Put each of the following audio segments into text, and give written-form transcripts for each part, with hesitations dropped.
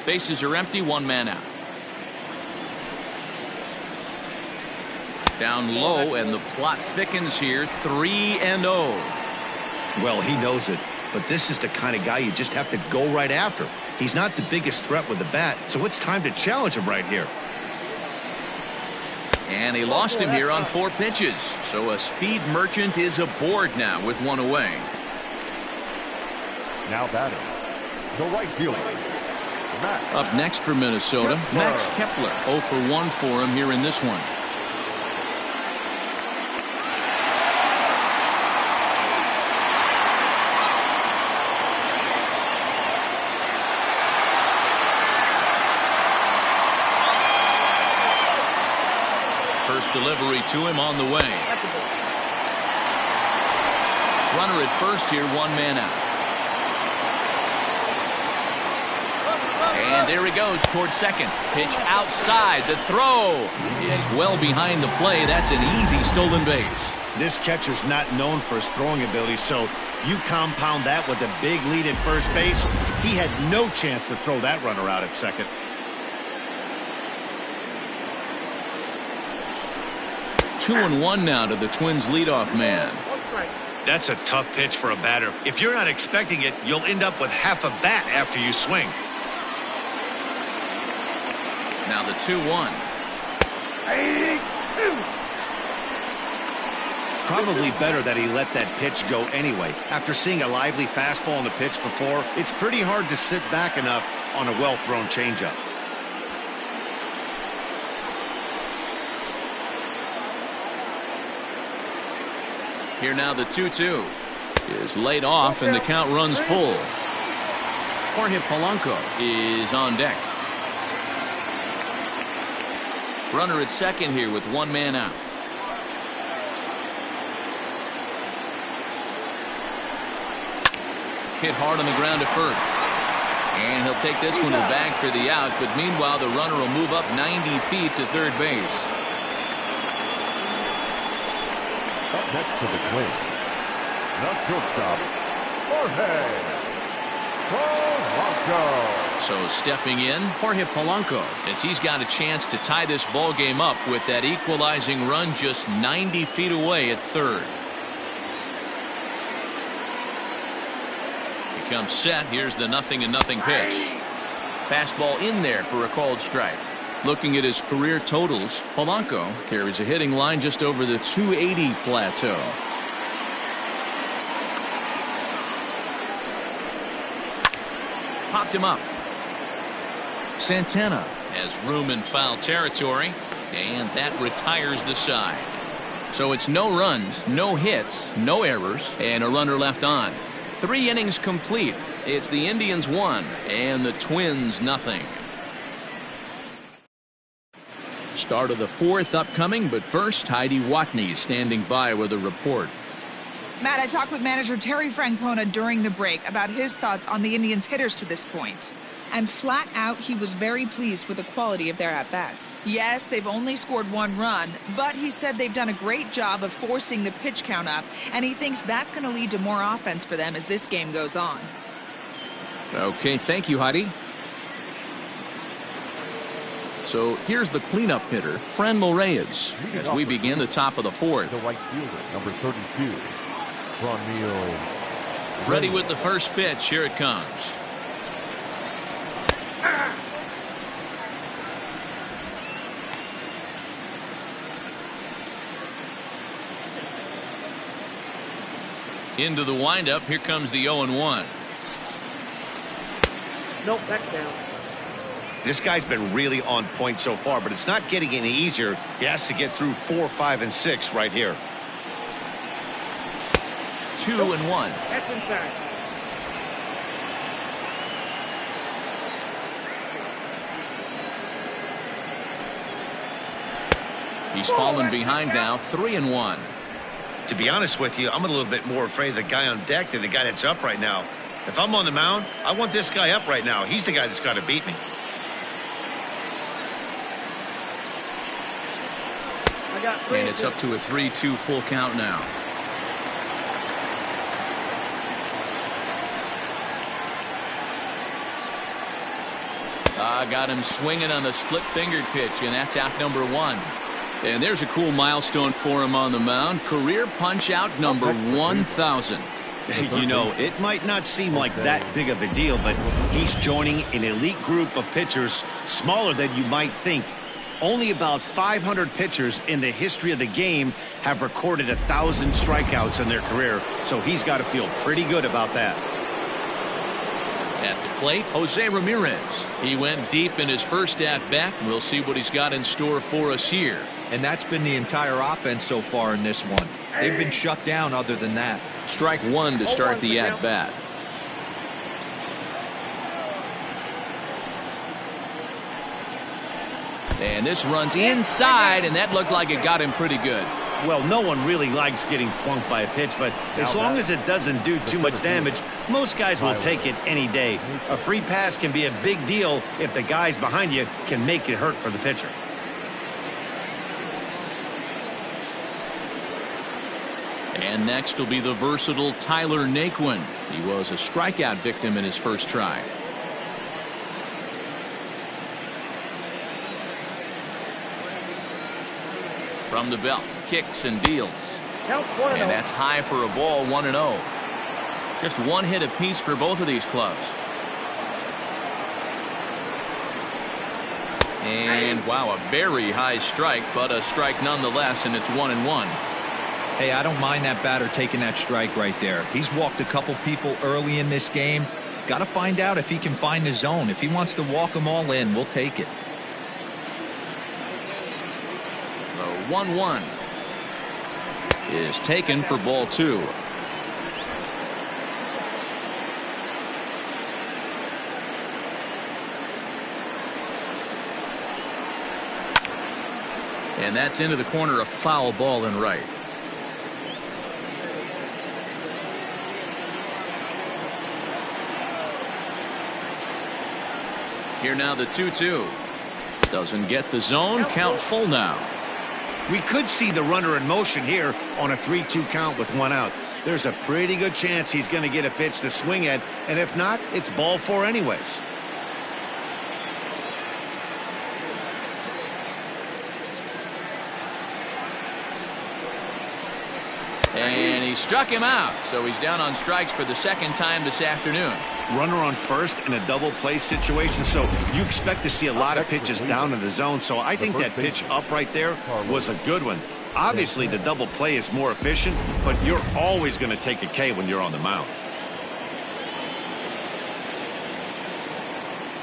Bases are empty, one man out. Down low, and the plot thickens here. 3-0. Well, he knows it, but this is the kind of guy you just have to go right after. He's not the biggest threat with the bat, so it's time to challenge him right here. And he lost him here on 4 pitches. So a speed merchant is aboard now with 1 away. Now batting, the right fielder. Up next for Minnesota, Max Kepler. 0 for 1 for him here in this one. First delivery to him on the way. Runner at first here, 1 man out. And there he goes towards second. Pitch outside. The throw is well behind the play. That's an easy stolen base. This catcher's not known for his throwing ability, so you compound that with a big lead at first base. He had no chance to throw that runner out at second. Two and one now to the Twins leadoff man. That's a tough pitch for a batter. If you're not expecting it, you'll end up with half a bat after you swing. Now the 2-1. Probably better that he let that pitch go anyway. After seeing a lively fastball on the pitch before, it's pretty hard to sit back enough on a well-thrown changeup. Here now the 2-2 is laid off and the count runs full. Jorge Polanco is on deck. Runner at second here with 1 man out. Hit hard on the ground to first. And he'll take this one to bag for the out, but meanwhile the runner will move up 90 feet to third base. Up next to the Twins, the shortstop, Jorge Polanco. So stepping in, Jorge Polanco, as he's got a chance to tie this ball game up with that equalizing run just 90 feet away at third. He comes set. Here's the 0-0 pitch. Fastball in there for a called strike. Looking at his career totals, Polanco carries a hitting line just over the 280 plateau. Popped him up. Santana has room in foul territory, and that retires the side. So it's no runs, no hits, no errors, and a runner left on. 3 innings complete. It's the Indians 1 and the Twins 0. Start of the 4th upcoming, but first, Heidi Watney standing by with a report. Matt, I talked with manager Terry Francona during the break about his thoughts on the Indians' hitters to this point. And flat out, he was very pleased with the quality of their at-bats. Yes, they've only scored 1 run, but he said they've done a great job of forcing the pitch count up, and he thinks that's going to lead to more offense for them as this game goes on. Okay, thank you, Heidi. So here's the cleanup hitter, Franmil Reyes, as we begin the top of the 4th. The right fielder, number 32, Franmil. Ready with the first pitch. Here it comes. Into the windup. Here comes the 0-1. Nope, back down. This guy's been really on point so far, but it's not getting any easier. He has to get through 4, 5, and 6 right here. 2-1. That's inside. He's fallen behind now. 3-1. To be honest with you, I'm a little bit more afraid of the guy on deck than the guy that's up right now. If I'm on the mound, I want this guy up right now. He's the guy that's got to beat me. And it's up to a 3-2 full count now. Got him swinging on the split-fingered pitch, and that's out number 1. And there's a cool milestone for him on the mound. Career punch-out number 1,000. You know, it might not seem like that big of a deal, but he's joining an elite group of pitchers smaller than you might think. Only about 500 pitchers in the history of the game have recorded 1,000 strikeouts in their career, so he's got to feel pretty good about that. At the plate, Jose Ramirez. He went deep in his first at-bat. We'll see what he's got in store for us here. And that's been the entire offense so far in this one. They've been shut down other than that. Strike 1 to start the at-bat. And this runs inside, and that looked like it got him pretty good. Well, no one really likes getting plunked by a pitch, but as long as it doesn't do too much damage, most guys will take it any day. A free pass can be a big deal if the guys behind you can make it hurt for the pitcher. And next will be the versatile Tyler Naquin. He was a strikeout victim in his first try. From the belt, kicks and deals. And that's high for a ball, 1-0. Just one hit apiece for both of these clubs. And wow, a very high strike, but a strike nonetheless, and it's 1-1. Hey, I don't mind that batter taking that strike right there. He's walked a couple people early in this game. Got to find out if he can find the zone. If he wants to walk them all in, we'll take it. The 1-1 is taken for ball 2. And that's into the corner, a foul ball in right. Here now the 2-2. Doesn't get the zone. Count full now. We could see the runner in motion here on a 3-2 count with 1 out. There's a pretty good chance he's going to get a pitch to swing at, and if not, it's ball 4 anyways. And he struck him out, so he's down on strikes for the second time this afternoon. Runner on first in a double play situation, so you expect to see a lot of pitches down in the zone, so I think that pitch up right there was a good one. Obviously, the double play is more efficient, but you're always going to take a K when you're on the mound.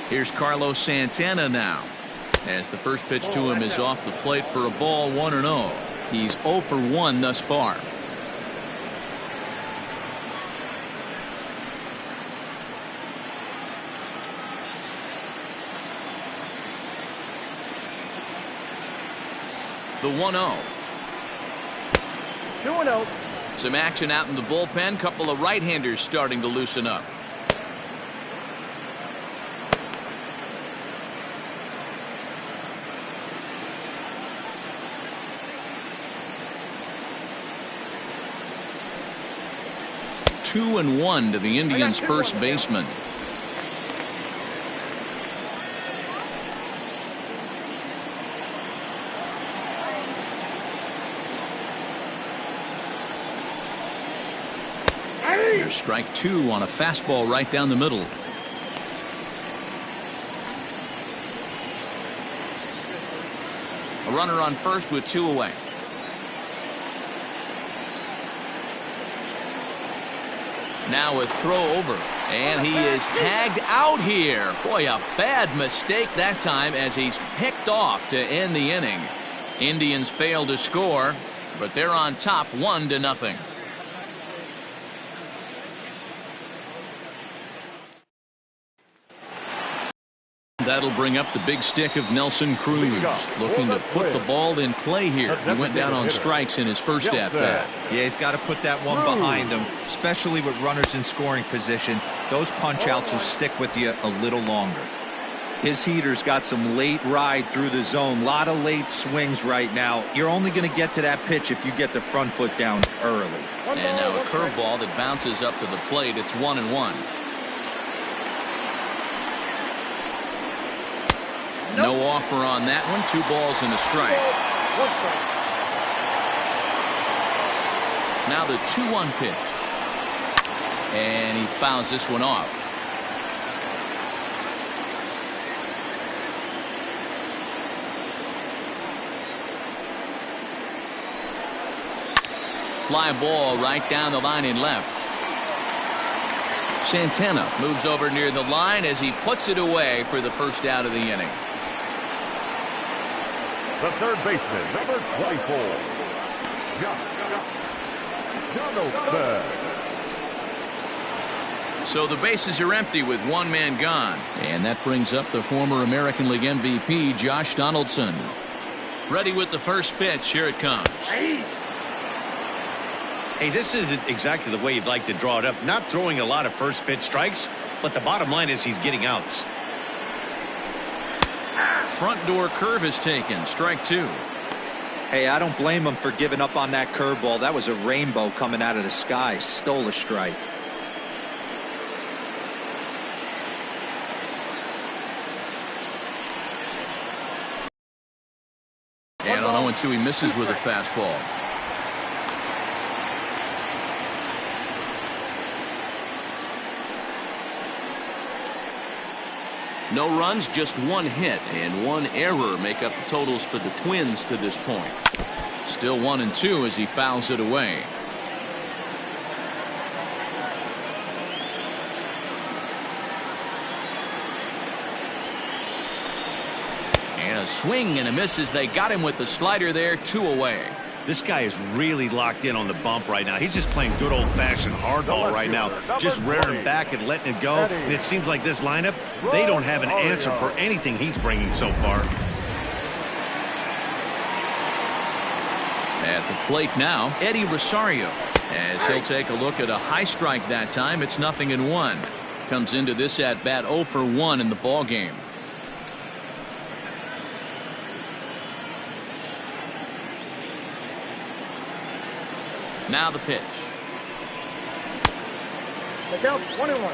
Here's Carlos Santana now, as the first pitch to him is off the plate for a ball, 1-0. He's 0 for 1 thus far. The 1-0. 2-0. Some action out in the bullpen. Couple of right-handers starting to loosen up. Two and 1 to the Indians' first baseman. Here's strike 2 on a fastball right down the middle. A runner on first with 2 away. Now a throw over, and he is tagged out here. Boy, a bad mistake that time as he's picked off to end the inning. Indians fail to score, but they're on top 1-0. That'll bring up the big stick of Nelson Cruz, looking to put the ball in play here. He went down on strikes in his first at-bat. Yeah, he's got to put that one behind him, especially with runners in scoring position. Those punch-outs will stick with you a little longer. His heater's got some late ride through the zone. A lot of late swings right now. You're only going to get to that pitch if you get the front foot down early. And now a curveball that bounces up to the plate. It's 1-1. No offer on that one. 2 balls and a strike. 1 strike. Now the 2-1 pitch. And he fouls this one off. Fly ball right down the line in left. Santana moves over near the line as he puts it away for the first out of the inning. The third baseman, number 24. Jonathan. So the bases are empty with 1 man gone. And that brings up the former American League MVP, Josh Donaldson. Ready with the first pitch. Here it comes. Hey, this isn't exactly the way you'd like to draw it up. Not throwing a lot of first pitch strikes, but the bottom line is he's getting outs. Front door curve is taken. Strike 2. Hey, I don't blame him for giving up on that curveball. That was a rainbow coming out of the sky. Stole a strike. And on 0-2, he misses with a fastball. No runs, just 1 hit and 1 error make up the totals for the Twins to this point. Still 1-2 as he fouls it away. And a swing and a miss as they got him with the slider there. 2 away. This guy is really locked in on the bump right now. He's just playing good old-fashioned hardball right now, just rearing back and letting it go. And it seems like this lineup, they don't have an answer for anything he's bringing so far. At the plate now, Eddie Rosario, as he'll take a look at a high strike that time. It's 0-1. Comes into this at bat 0 for 1 in the ball game. Now the pitch. The count's 1-1.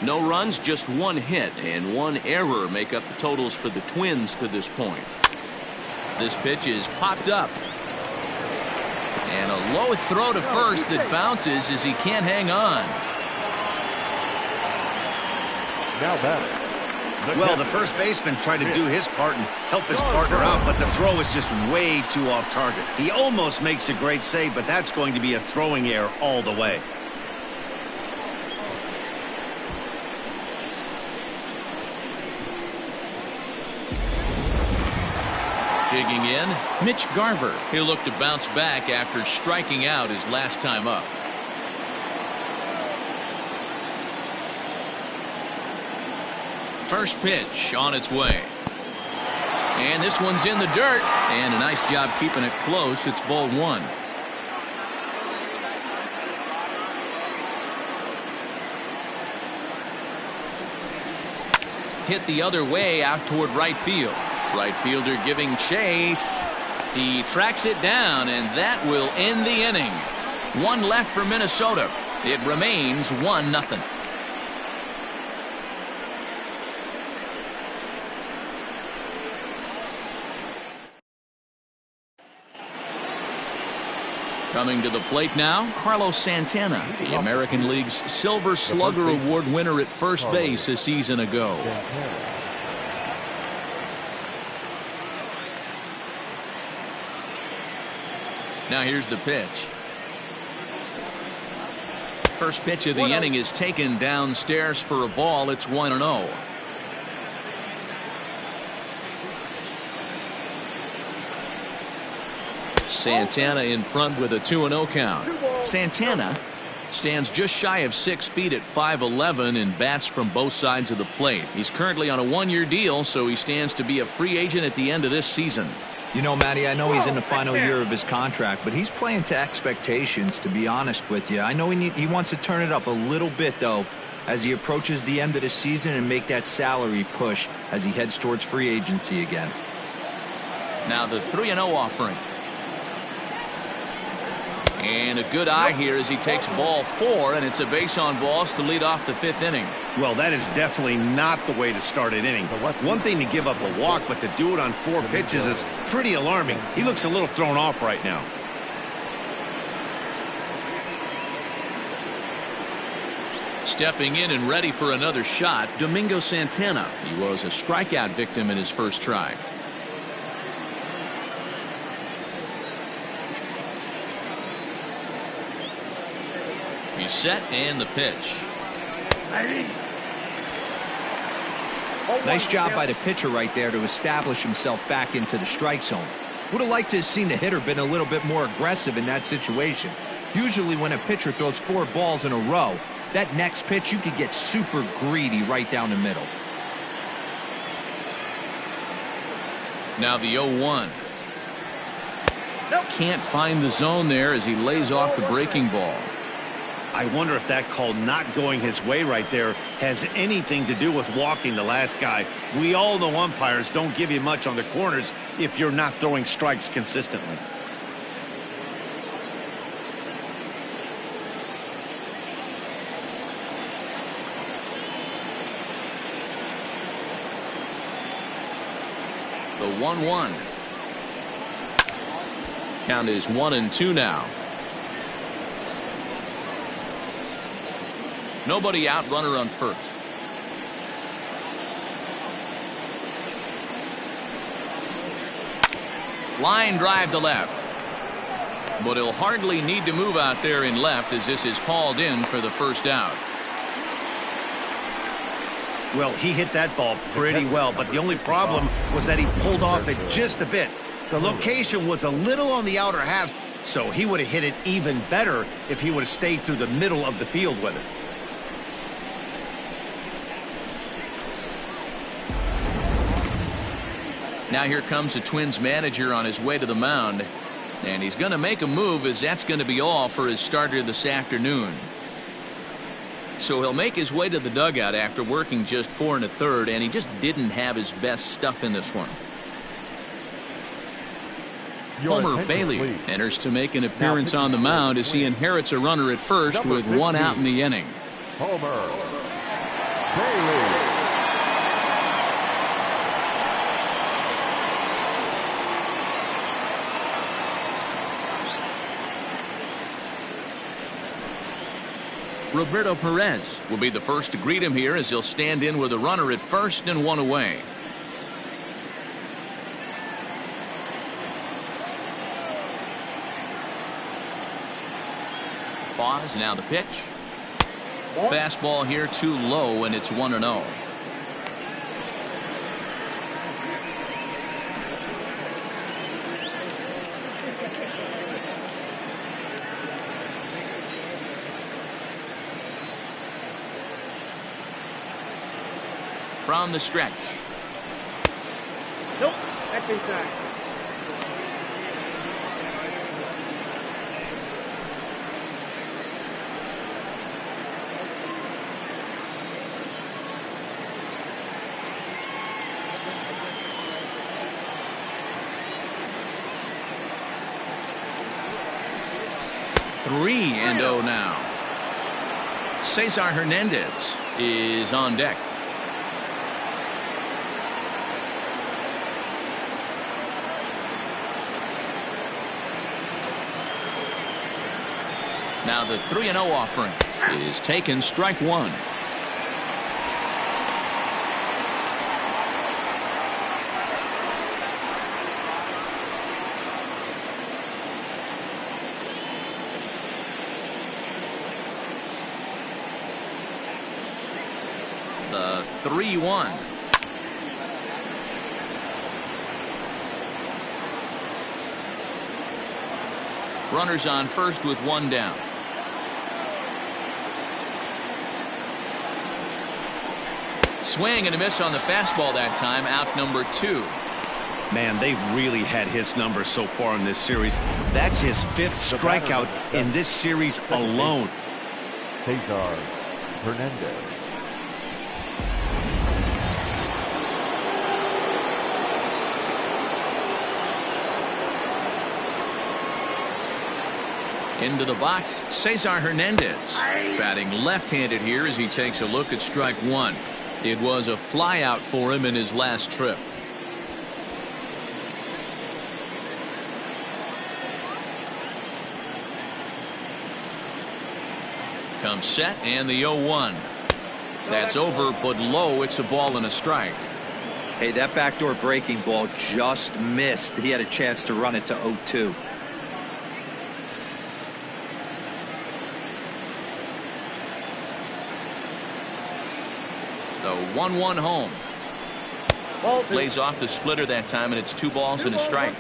No runs, just 1 hit and 1 error make up the totals for the Twins to this point. This pitch is popped up. And a low throw to first that bounces as he can't hang on. Now batting. Well, the first baseman tried to do his part and help his partner out, but the throw is just way too off target. He almost makes a great save, but that's going to be a throwing error all the way. Digging in, Mitch Garver. He'll look to bounce back after striking out his last time up. First pitch on its way. And this one's in the dirt. And a nice job keeping it close. It's ball 1. Hit the other way out toward right field. Right fielder giving chase. He tracks it down, and that will end the inning. 1 left for Minnesota. It remains 1-0. Coming to the plate now, Carlos Santana, the American League's Silver Slugger Award winner at first base a season ago. Now here's the pitch. First pitch of the inning is taken downstairs for a ball. It's 1-0. Santana in front with a 2-0 count. Santana stands just shy of 6 feet at 5'11" and bats from both sides of the plate. He's currently on a 1-year deal, so he stands to be a free agent at the end of this season. You know, Matty, I know he's in the final year of his contract, but he's playing to expectations, to be honest with you. I know he wants to turn it up a little bit, though, as he approaches the end of the season and make that salary push as he heads towards free agency again. Now the 3-0 offering. And a good eye here as he takes ball 4, and it's a base on balls to lead off the 5th inning. Well, that is definitely not the way to start an inning. One thing to give up a walk, but to do it on 4 pitches is pretty alarming. He looks a little thrown off right now. Stepping in and ready for another shot, Domingo Santana. He was a strikeout victim in his first try. He's set, and the pitch. Nice job by the pitcher right there to establish himself back into the strike zone. Would have liked to have seen the hitter been a little bit more aggressive in that situation. Usually when a pitcher throws 4 balls in a row, that next pitch you could get super greedy right down the middle. Now the 0-1. Can't find the zone there as he lays off the breaking ball. I wonder if that call not going his way right there has anything to do with walking the last guy. We all know umpires don't give you much on the corners if you're not throwing strikes consistently. The 1-1. Count is 1-2 now. Nobody out, runner on first. Line drive to left. But he'll hardly need to move out there in left as this is hauled in for the first out. Well, he hit that ball pretty well, but the only problem was that he pulled off it just a bit. The location was a little on the outer half, so he would have hit it even better if he would have stayed through the middle of the field with it. Now here comes the Twins manager on his way to the mound, and he's going to make a move as that's going to be all for his starter this afternoon. So he'll make his way to the dugout after working just 4 1/3, and he just didn't have his best stuff in this one. Homer Bailey enters to make an appearance on the mound as he inherits a runner at first with 1 out in the inning. Homer Bailey. Roberto Perez will be the first to greet him here as he'll stand in with a runner at first and 1 away. Pause, now the pitch. Fastball here too low, and it's 1-0. From the stretch. Nope, that's inside. Three and 0 now. Cesar Hernandez is on deck. Now the 3-0 offering is taken, strike 1. The 3-1. Runners on first with 1 down. Swing and a miss on the fastball that time, out number 2. Man, they've really had his number so far in this series. That's his 5th strikeout in this series alone. Cesar Hernandez. Into the box, Cesar Hernandez. Batting left-handed here as he takes a look at strike one. It was a flyout for him in his last trip. Comes set and the 0-1. That's over, but low. It's a ball and a strike. Hey, that backdoor breaking ball just missed. He had a chance to run it to 0-2. The 1-1 home. Lays off the splitter that time, and it's 2 balls and a strike.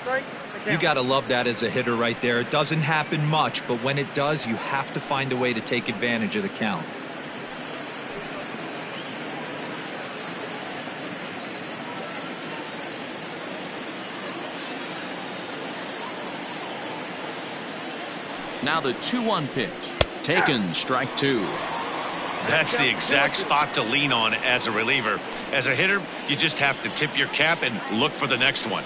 You got to love that as a hitter right there. It doesn't happen much, but when it does, you have to find a way to take advantage of the count. Now the 2-1 pitch. Taken, strike 2. That's the exact spot to lean on as a reliever. As a hitter, you just have to tip your cap and look for the next one.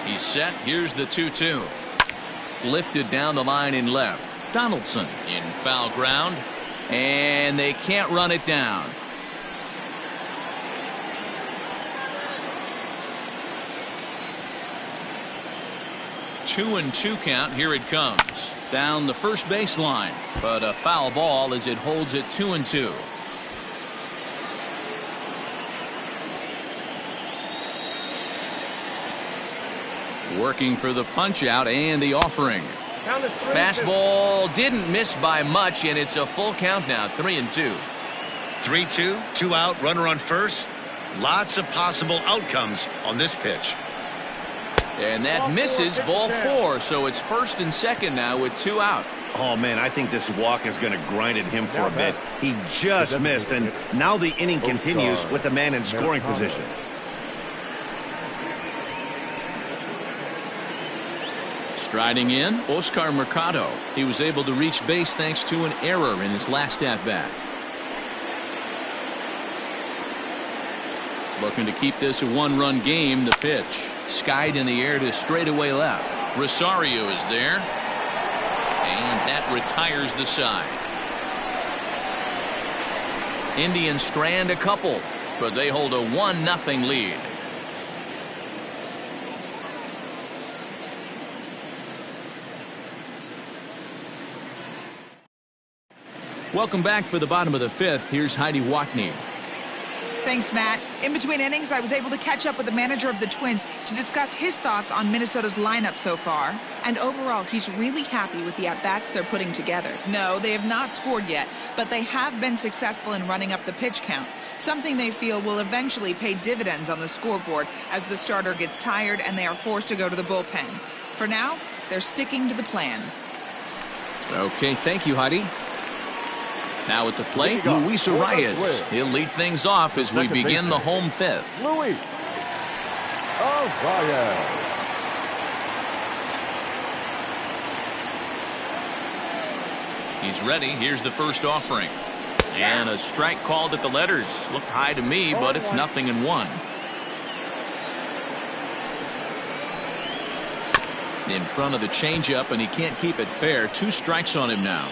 He's set. Here's the 2-2. Lifted down the line in left. Donaldson in foul ground, and they can't run it down. Two and 2 count. Here it comes down the first baseline, but a foul ball as it holds it 2-2. Working for the punch out and the offering. Fastball didn't miss by much, and it's a full count now. 3-2. 3-2, 2 out, runner on first. Lots of possible outcomes on this pitch. And that misses, ball 4, so it's first and second now with 2 out. Oh, man, I think this walk is going to grind at him for a bit. He just missed, and now the inning continues with the man in scoring position. Striding in, Oscar Mercado. He was able to reach base thanks to an error in his last at-bat. Looking to keep this a 1-run game. The pitch skied in the air to straightaway left. Rosario is there, and that retires the side. Indians strand a couple, but they hold a 1-0 lead. Welcome back for the bottom of the 5th. Here's Heidi Watney. Thanks, Matt. In between innings, I was able to catch up with the manager of the Twins to discuss his thoughts on Minnesota's lineup so far. And overall, he's really happy with the at-bats they're putting together. No, they have not scored yet, but they have been successful in running up the pitch count, something they feel will eventually pay dividends on the scoreboard as the starter gets tired and they are forced to go to the bullpen. For now, they're sticking to the plan. Okay, thank you, Heidi. Now at the plate, Luis Arias. He'll lead things off as we begin the home 5th. Luis Arias. He's ready. Here's the first offering. And a strike called at the letters. Looked high to me, but it's 0-1. In front of the changeup, and he can't keep it fair. 2 strikes on him now.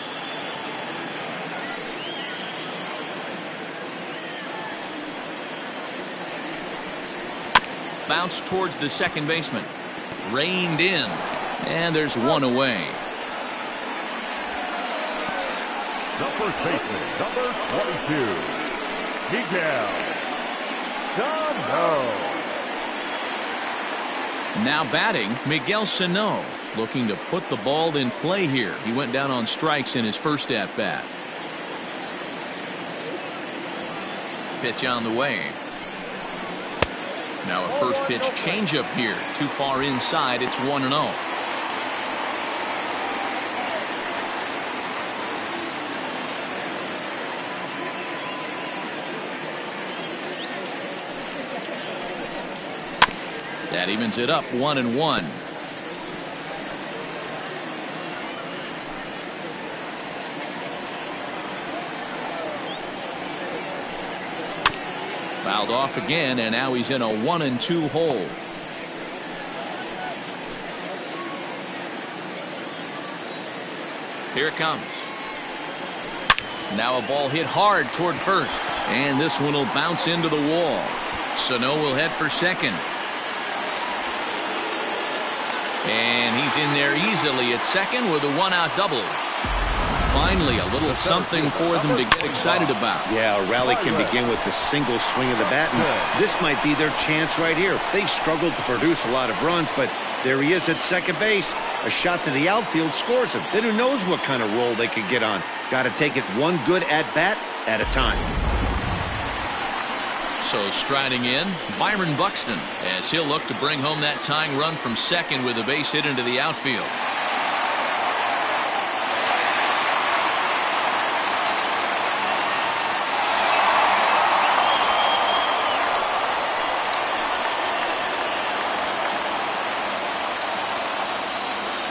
Bounce towards the second baseman. Reined in. And there's 1 away. The first baseman, number 22, Miguel Sano. Now batting, Miguel Sano. Looking to put the ball in play here. He went down on strikes in his first at-bat. Pitch on the way. Now a first pitch changeup here. Too far inside. It's 1-0. That evens it up 1-1. Fouled off again, and now he's in a 1-2 hole. Here it comes. Now a ball hit hard toward first, and this one will bounce into the wall. Sano will head for second. And he's in there easily at second with a 1-out double. Finally, a little something for them to get excited about. Yeah, a rally can begin with a single swing of the bat, and this might be their chance right here. They've struggled to produce a lot of runs, but there he is at second base. A shot to the outfield scores him. Then who knows what kind of roll they could get on. Got to take it one good at-bat at a time. So striding in, Byron Buxton, as he'll look to bring home that tying run from second with a base hit into the outfield.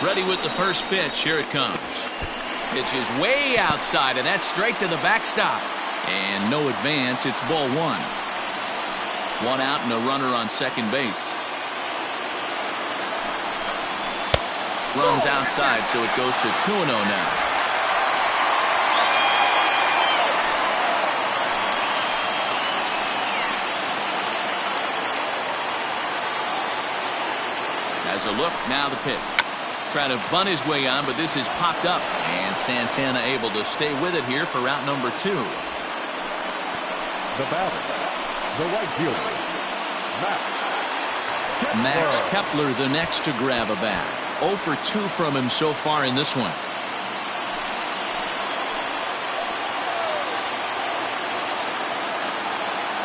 Ready with the first pitch. Here it comes. Pitch is way outside, and that's straight to the backstop. And no advance. It's ball one. 1 out and a runner on second base. Runs outside, so it goes to 2-0 now. Has a look, now the pitch. Trying to bunt his way on, but this is popped up. And Santana able to stay with it here for route number 2. The batter, the right fielder, Max Kepler the next to grab a bat. 0 for 2 from him so far in this one.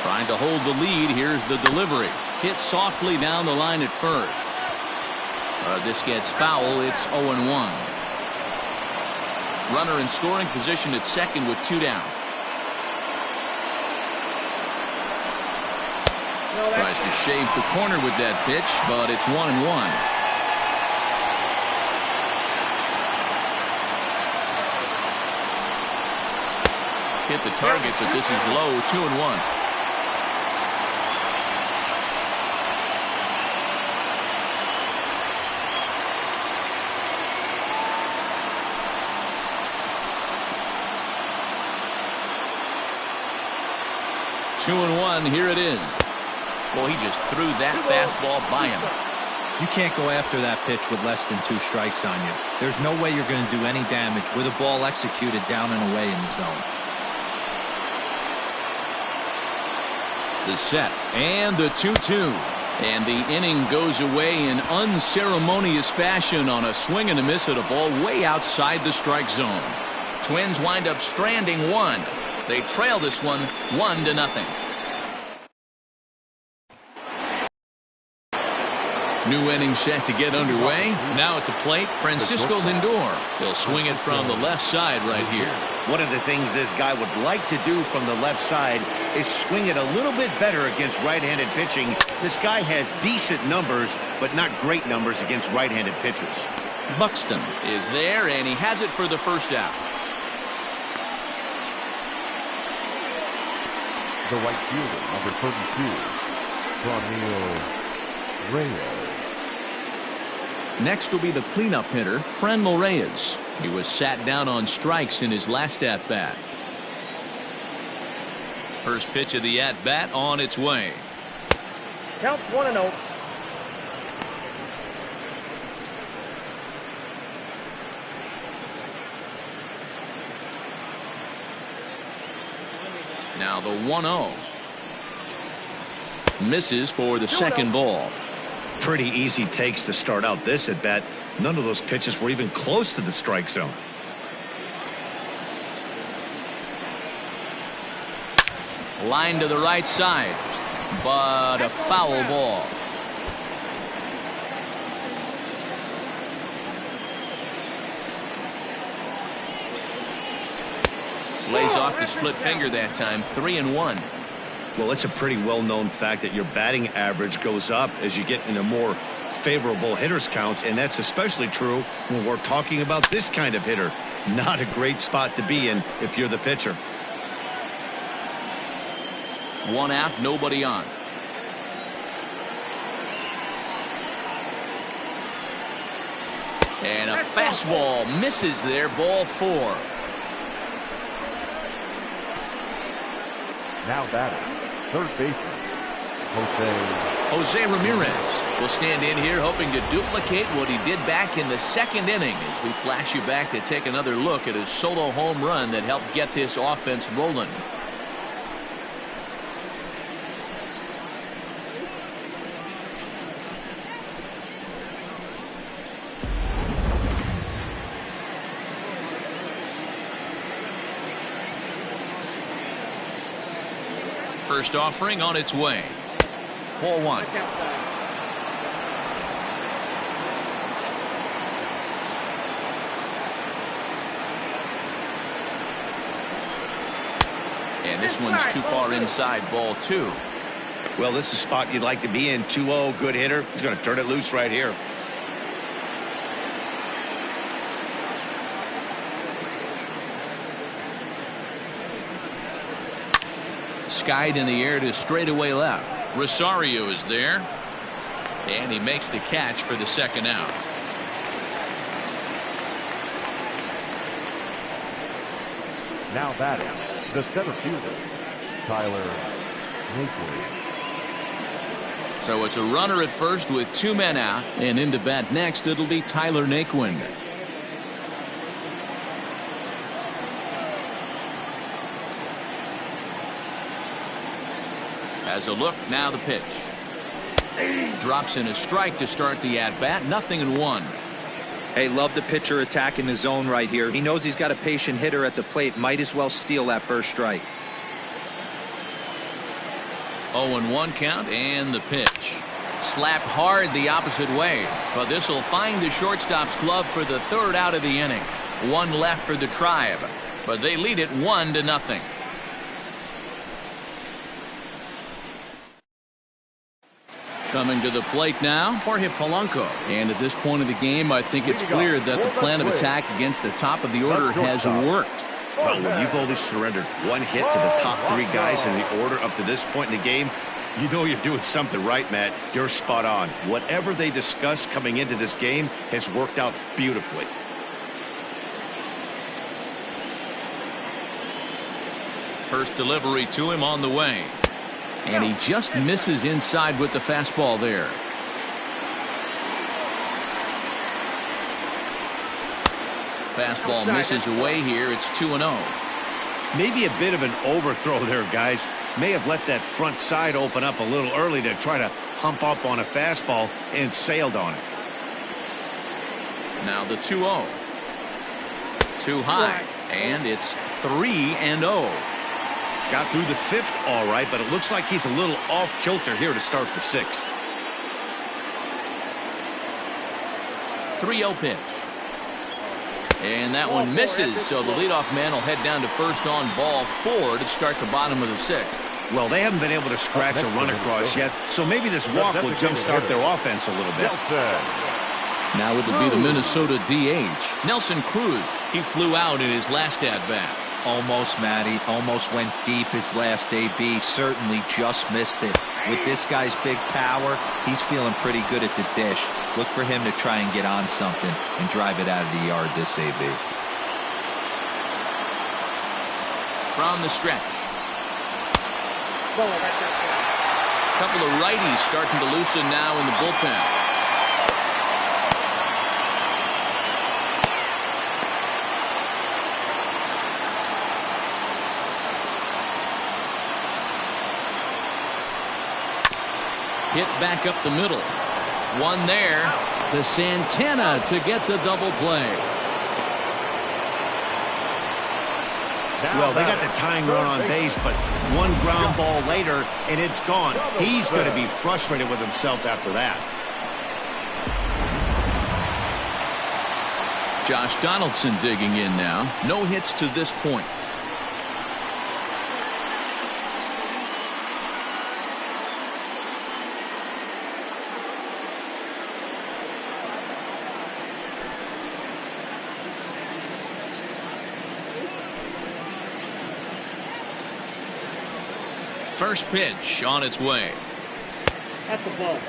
Trying to hold the lead. Here's the delivery. Hit softly down the line at first. This gets foul. It's 0-1. Runner in scoring position at second with 2 down. Tries to shave the corner with that pitch, but it's 1-1. Hit the target, but this is low. 2-1. Two and one. Here it is. Well, he just threw that fastball by him. You can't go after that pitch with less than 2 strikes on you. There's no way you're going to do any damage with a ball executed down and away in the zone. The set and the 2-2. And the inning goes away in unceremonious fashion on a swing and a miss at a ball way outside the strike zone. Twins wind up stranding one. They trail this one 1-0. New inning set to get underway. Now at the plate, Francisco Lindor. He'll swing it from the left side right here. One of the things this guy would like to do from the left side is swing it a little bit better against right-handed pitching. This guy has decent numbers, but not great numbers against right-handed pitchers. Buxton is there, and he has it for the first out. the right fielder, number 32, Franmil Reyes. Next will be the cleanup hitter, Franmil Reyes. He was sat down on strikes in his last at-bat. First pitch of the at-bat on its way. Count 1-0. Now the 1-0. Misses for the second ball. Pretty easy takes to start out this at bat. None of those pitches were even close to the strike zone. Line to the right side, but a foul ball. Lays off the split finger that time. 3-1. Well, it's a pretty well-known fact that your batting average goes up as you get into more favorable hitters counts, and that's especially true when we're talking about this kind of hitter. Not a great spot to be in if you're the pitcher. 1 out, nobody on. And a fastball misses there, ball 4. Now batting, third baseman, Jose Ramirez will stand in here hoping to duplicate what he did back in the 2nd inning as we flash you back to take another look at his solo home run that helped get this offense rolling. First offering on its way. Ball 1. And this one's too far inside, ball 2. Well, this is a spot you'd like to be in. 2-0, good hitter. He's going to turn it loose right here. Skied in the air to straightaway left. Rosario is there. And he makes the catch for the 2nd out. now batting, the center fielder, Tyler Naquin. So it's a runner at first with 2 men out, and into bat next it'll be Tyler Naquin. Has a look, now the pitch. Drops in a strike to start the at-bat, 0-1. Hey, love the pitcher attacking the zone right here. He knows he's got a patient hitter at the plate. Might as well steal that first strike. 0-1 count, and the pitch. Slapped hard the opposite way, but this will find the shortstop's glove for the 3rd out of the inning. 1 left for the Tribe, but they lead it 1-0. Coming to the plate now, Jorge Polanco. And at this point of the game, I think it's clear that the plan of attack against the top of the order has worked. Well, when you've only surrendered 1 hit to the top 3 guys in the order up to this point in the game, you know you're doing something right, Matt. You're spot on. Whatever they discussed coming into this game has worked out beautifully. First delivery to him on the way. And he just misses inside with the fastball there. Fastball misses away here. It's 2-0. Maybe a bit of an overthrow there, guys. May have let that front side open up a little early to try to hump up on a fastball and sailed on it. Now the 2-0. Too high. And it's 3-0. Got through the 5th all right, but it looks like he's a little off kilter here to start the 6th. 3-0 pitch. And that one misses, so the leadoff man will head down to first on ball 4 to start the bottom of the 6th. Well, they haven't been able to scratch a run across yet, so maybe this walk will jumpstart their offense a little bit. Now it'll be the Minnesota DH, Nelson Cruz. He flew out in his last at-bat. Almost, Matty. Almost went deep his last AB. Certainly just missed it. With this guy's big power, he's feeling pretty good at the dish. Look for him to try and get on something and drive it out of the yard this AB. From the stretch. Couple of righties starting to loosen now in the bullpen. Hit back up the middle. One there to Santana to get the double play. Well, they got the tying run on base, but 1 ground ball later, and it's gone. He's going to be frustrated with himself after that. Josh Donaldson digging in now. No hits to this point. First pitch on its way. At the ball.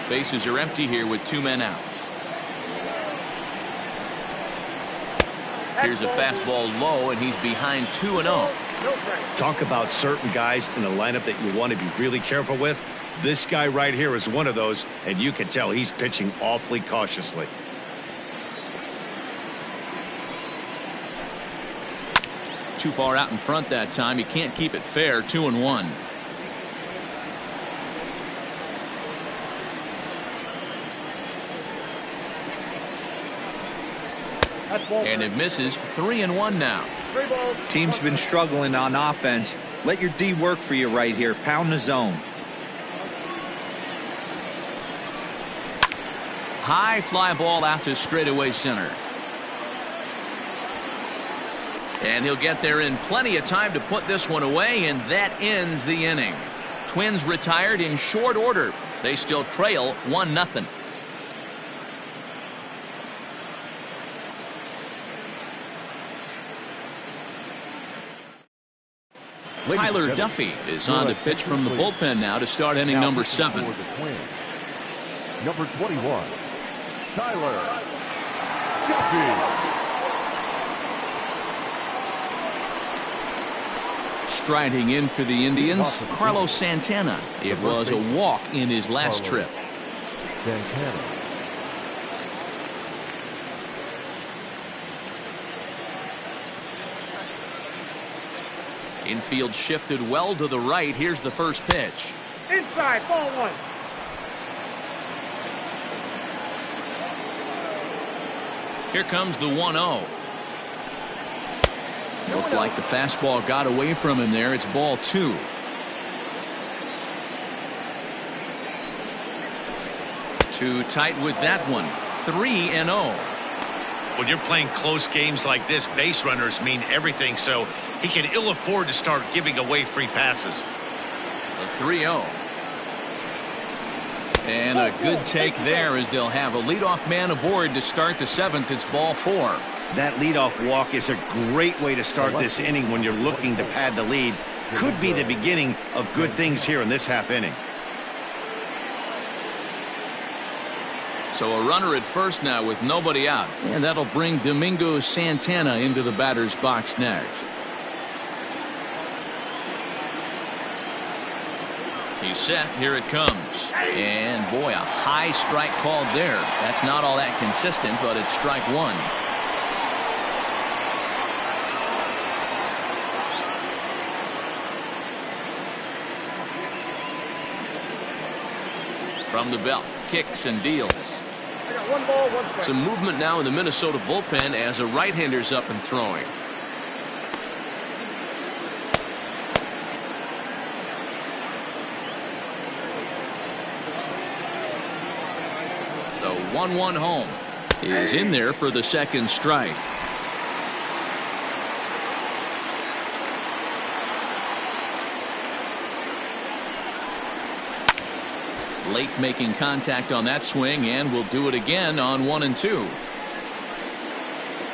Bases are empty here with 2 men out. Here's a fastball low, and he's behind 2-0. Talk about certain guys in the lineup that you want to be really careful with. This guy right here is one of those, and you can tell he's pitching awfully cautiously. Too far out in front that time. He can't keep it fair. 2-1. And it misses. 3-1 now. Team's been struggling on offense. Let your D work for you right here. Pound the zone. High fly ball out to straightaway center. And he'll get there in plenty of time to put this one away, and that ends the inning. Twins retired in short order. They still trail 1-0. Tyler Duffy is on to pitch from the bullpen now to start inning number 7. Number 21, Tyler Duffy. Striding in for the Indians, Carlos Santana. It was a walk in his last trip. Santana. Infield shifted well to the right. Here's the first pitch. Inside, ball 1. Here comes the 1-0. Looked like the fastball got away from him there. It's ball 2. Too tight with that one. 3-0. When you're playing close games like this, base runners mean everything, so he can ill afford to start giving away free passes. A 3-0. And a good take there as they'll have a leadoff man aboard to start the 7th. It's ball 4. That leadoff walk is a great way to start this inning when you're looking to pad the lead. Could be the beginning of good things here in this half inning. So a runner at first now with nobody out. And that'll bring Domingo Santana into the batter's box next. He's set. Here it comes. And boy, a high strike called there. That's not all that consistent, but it's strike 1. From the belt, kicks and deals. One ball, one strike. Some movement now in the Minnesota bullpen as a right-hander's up and throwing. The 1-1 home is in there for the second strike. Late making contact on that swing, and will do it again on 1 and 2.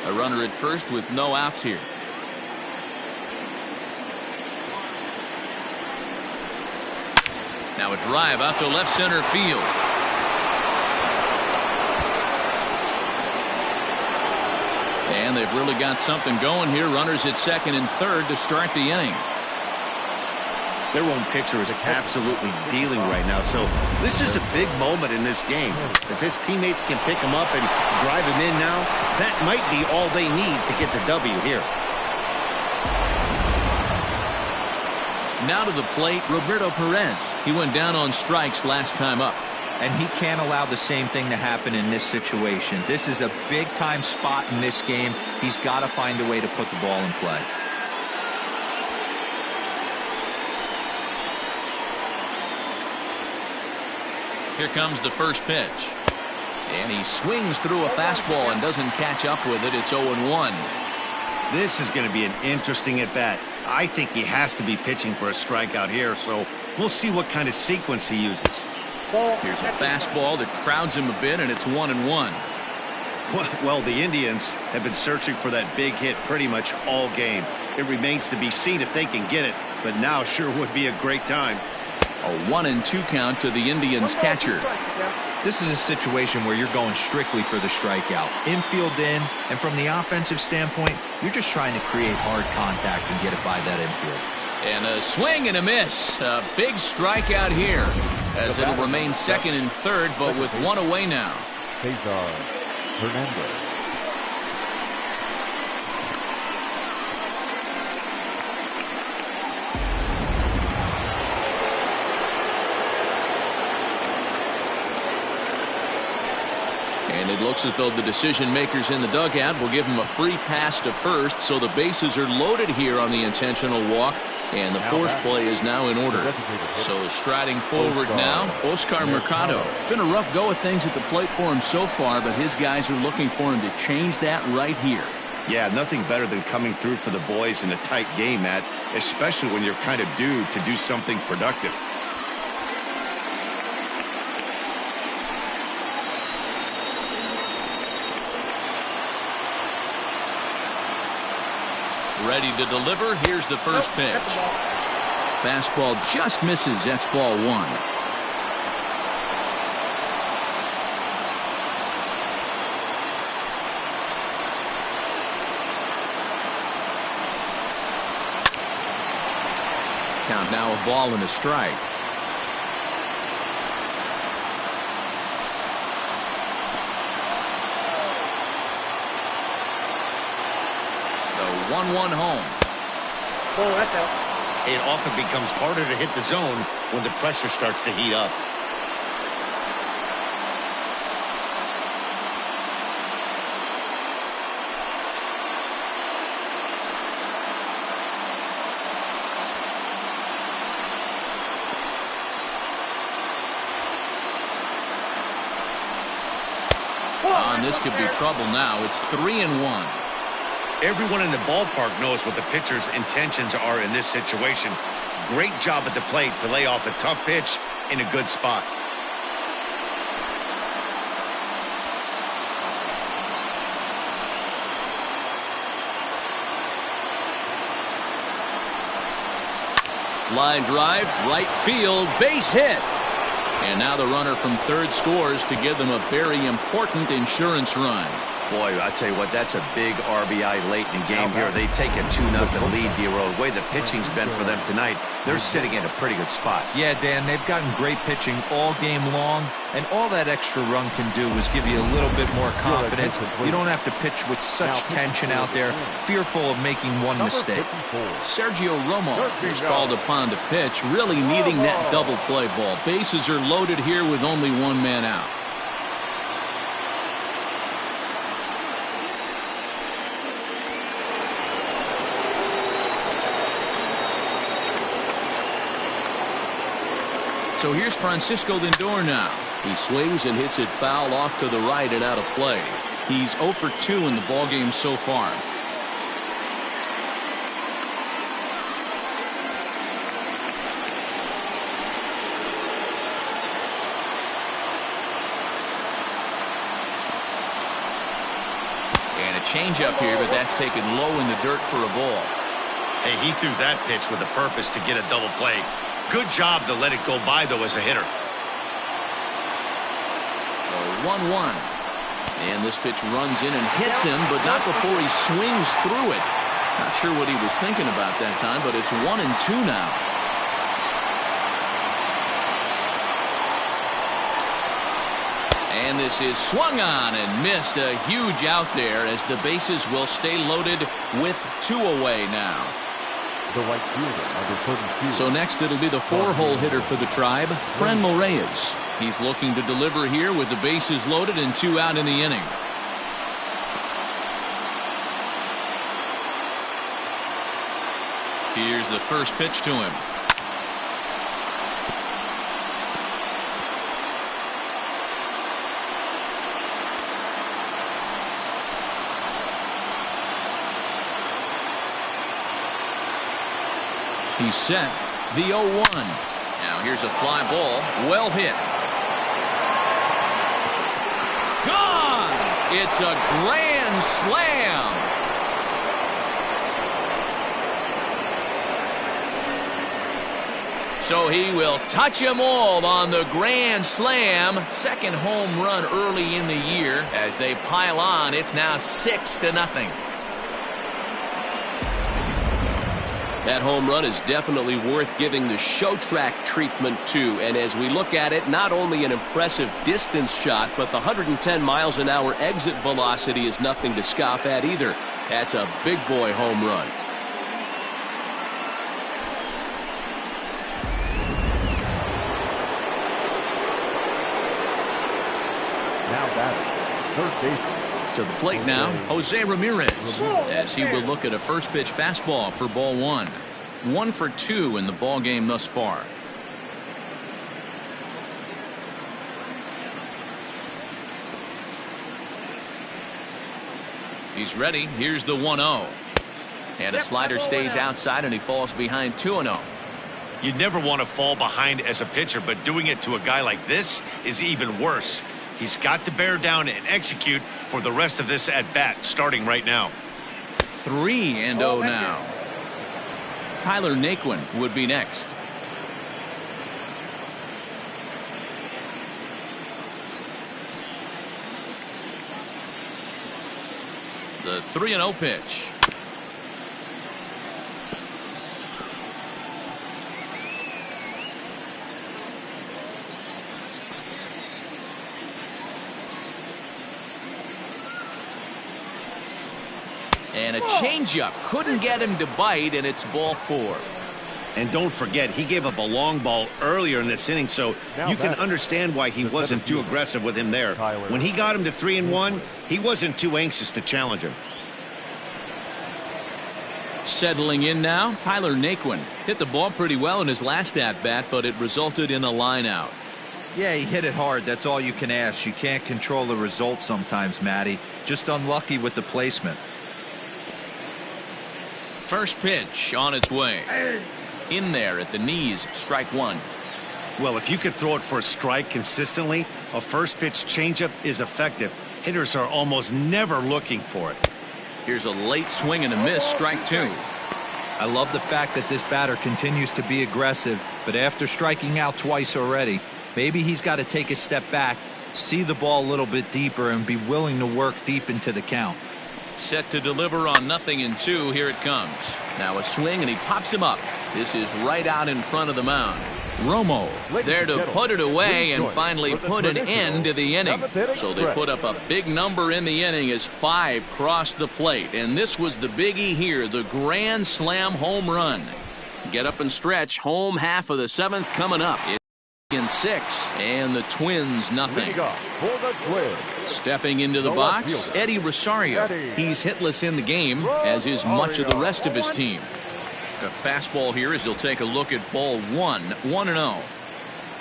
A runner at first with no outs here. Now a drive out to left center field. And they've really got something going here. Runners at second and third to start the inning. Their own pitcher is absolutely dealing right now, so this is a big moment in this game. If his teammates can pick him up and drive him in now, that might be all they need to get the W here. Now to the plate, Roberto Perez. He went down on strikes last time up. And he can't allow the same thing to happen in this situation. This is a big-time spot in this game. He's got to find a way to put the ball in play. Here comes the first pitch. And he swings through a fastball and doesn't catch up with it. It's 0-1. This is going to be an interesting at-bat. I think he has to be pitching for a strikeout here, so we'll see what kind of sequence he uses. Here's a fastball that crowds him a bit, and it's 1-1. Well, the Indians have been searching for that big hit pretty much all game. It remains to be seen if they can get it, but now sure would be a great time. A 1-2 count to the Indians catcher. This is a situation where you're going strictly for the strikeout. Infield in, and from the offensive standpoint, you're just trying to create hard contact and get it by that infield. And a swing and a miss. A big strikeout here, as it'll remain second and third, but with one away now. Cesar Hernandez. And it looks as though the decision makers in the dugout will give him a free pass to first, so the bases are loaded here on the intentional walk, and the force play is now in order. So striding forward now, Oscar Mercado. It's been a rough go of things at the plate for him so far, but his guys are looking for him to change that right here. Yeah, nothing better than coming through for the boys in a tight game, Matt, especially when you're kind of due to do something productive. Ready to deliver. Here's the first pitch. Fastball just misses. That's ball one. Count now a ball and a strike. The 1-1 home. Oh, that's out. It often becomes harder to hit the zone when the pressure starts to heat up. And this could be trouble now. It's 3-1. Everyone in the ballpark knows what the pitcher's intentions are in this situation. Great job at the plate to lay off a tough pitch in a good spot. Line drive, right field, base hit. And now the runner from third scores to give them a very important insurance run. Boy, I tell you what, that's a big RBI late in the game here. They take a 2-0 lead, D-Roll. The way the pitching's been for them tonight, they're sitting in a pretty good spot. Yeah, Dan, they've gotten great pitching all game long, and all that extra run can do is give you a little bit more confidence. You don't have to pitch with such tension out there, fearful of making one mistake. Sergio Romo is called upon to pitch, really needing that double play ball. Bases are loaded here with only one man out. So here's Francisco Lindor now. He swings and hits it foul off to the right and out of play. He's 0 for 2 in the ballgame so far. And a changeup here, but that's taken low in the dirt for a ball. Hey, he threw that pitch with a purpose to get a double play. Good job to let it go by, though, as a hitter. 1-1. And this pitch runs in and hits him, but not before he swings through it. Not sure what he was thinking about that time, but it's 1-2 now. And this is swung on and missed. A huge out there as the bases will stay loaded with 2 away now. The right fielder, number 32. So next it'll be the 4-hole hitter for the Tribe, Franmil Reyes. He's looking to deliver here with the bases loaded and 2 out in the inning. Here's the first pitch to him. He's set. The 0-1. Now here's a fly ball. Well hit. Gone! It's a grand slam. So he will touch them all on the grand slam. Second home run early in the year. As they pile on, it's now 6-0. That home run is definitely worth giving the show track treatment to. And as we look at it, not only an impressive distance shot, but the 110 miles an hour exit velocity is nothing to scoff at either. That's a big boy home run. Now batting, third baseman. To the plate now, Jose Ramirez, as he will look at a first pitch fastball for ball one. 1 for 2 in the ball game thus far. He's ready. Here's the 1-0. And a slider stays outside, and he falls behind 2-0. You never want to fall behind as a pitcher, but doing it to a guy like this is even worse. He's got to bear down and execute for the rest of this at-bat, starting right now. 3-0 now. Tyler Naquin would be next. The 3-0 pitch. And a changeup couldn't get him to bite, and it's ball 4. And don't forget, he gave up a long ball earlier in this inning, so you can understand why he wasn't too aggressive with him there. When he got him to 3-1, he wasn't too anxious to challenge him. Settling in now, Tyler Naquin hit the ball pretty well in his last at-bat, but it resulted in a line out. Yeah, he hit it hard. That's all you can ask. You can't control the result sometimes, Matty. Just unlucky with the placement. First pitch on its way. In there at the knees, strike 1. Well, if you could throw it for a strike consistently, a first pitch changeup is effective. Hitters are almost never looking for it. Here's a late swing and a miss, strike 2. I love the fact that this batter continues to be aggressive, but after striking out twice already, maybe he's got to take a step back, see the ball a little bit deeper, and be willing to work deep into the count. Set to deliver on 0-2. Here it comes. Now a swing, and he pops him up. This is right out in front of the mound. Romo there to put it away and finally put an end to the inning. So they put up a big number in the inning as 5 crossed the plate. And this was the biggie here, the grand slam home run. Get up and stretch. Home half of the 7th coming up. In 6, and the Twins nothing. Stepping into the box, Eddie Rosario. He's hitless in the game, as is much of the rest of his team. A fastball here as he'll take a look at ball 1, 1-0.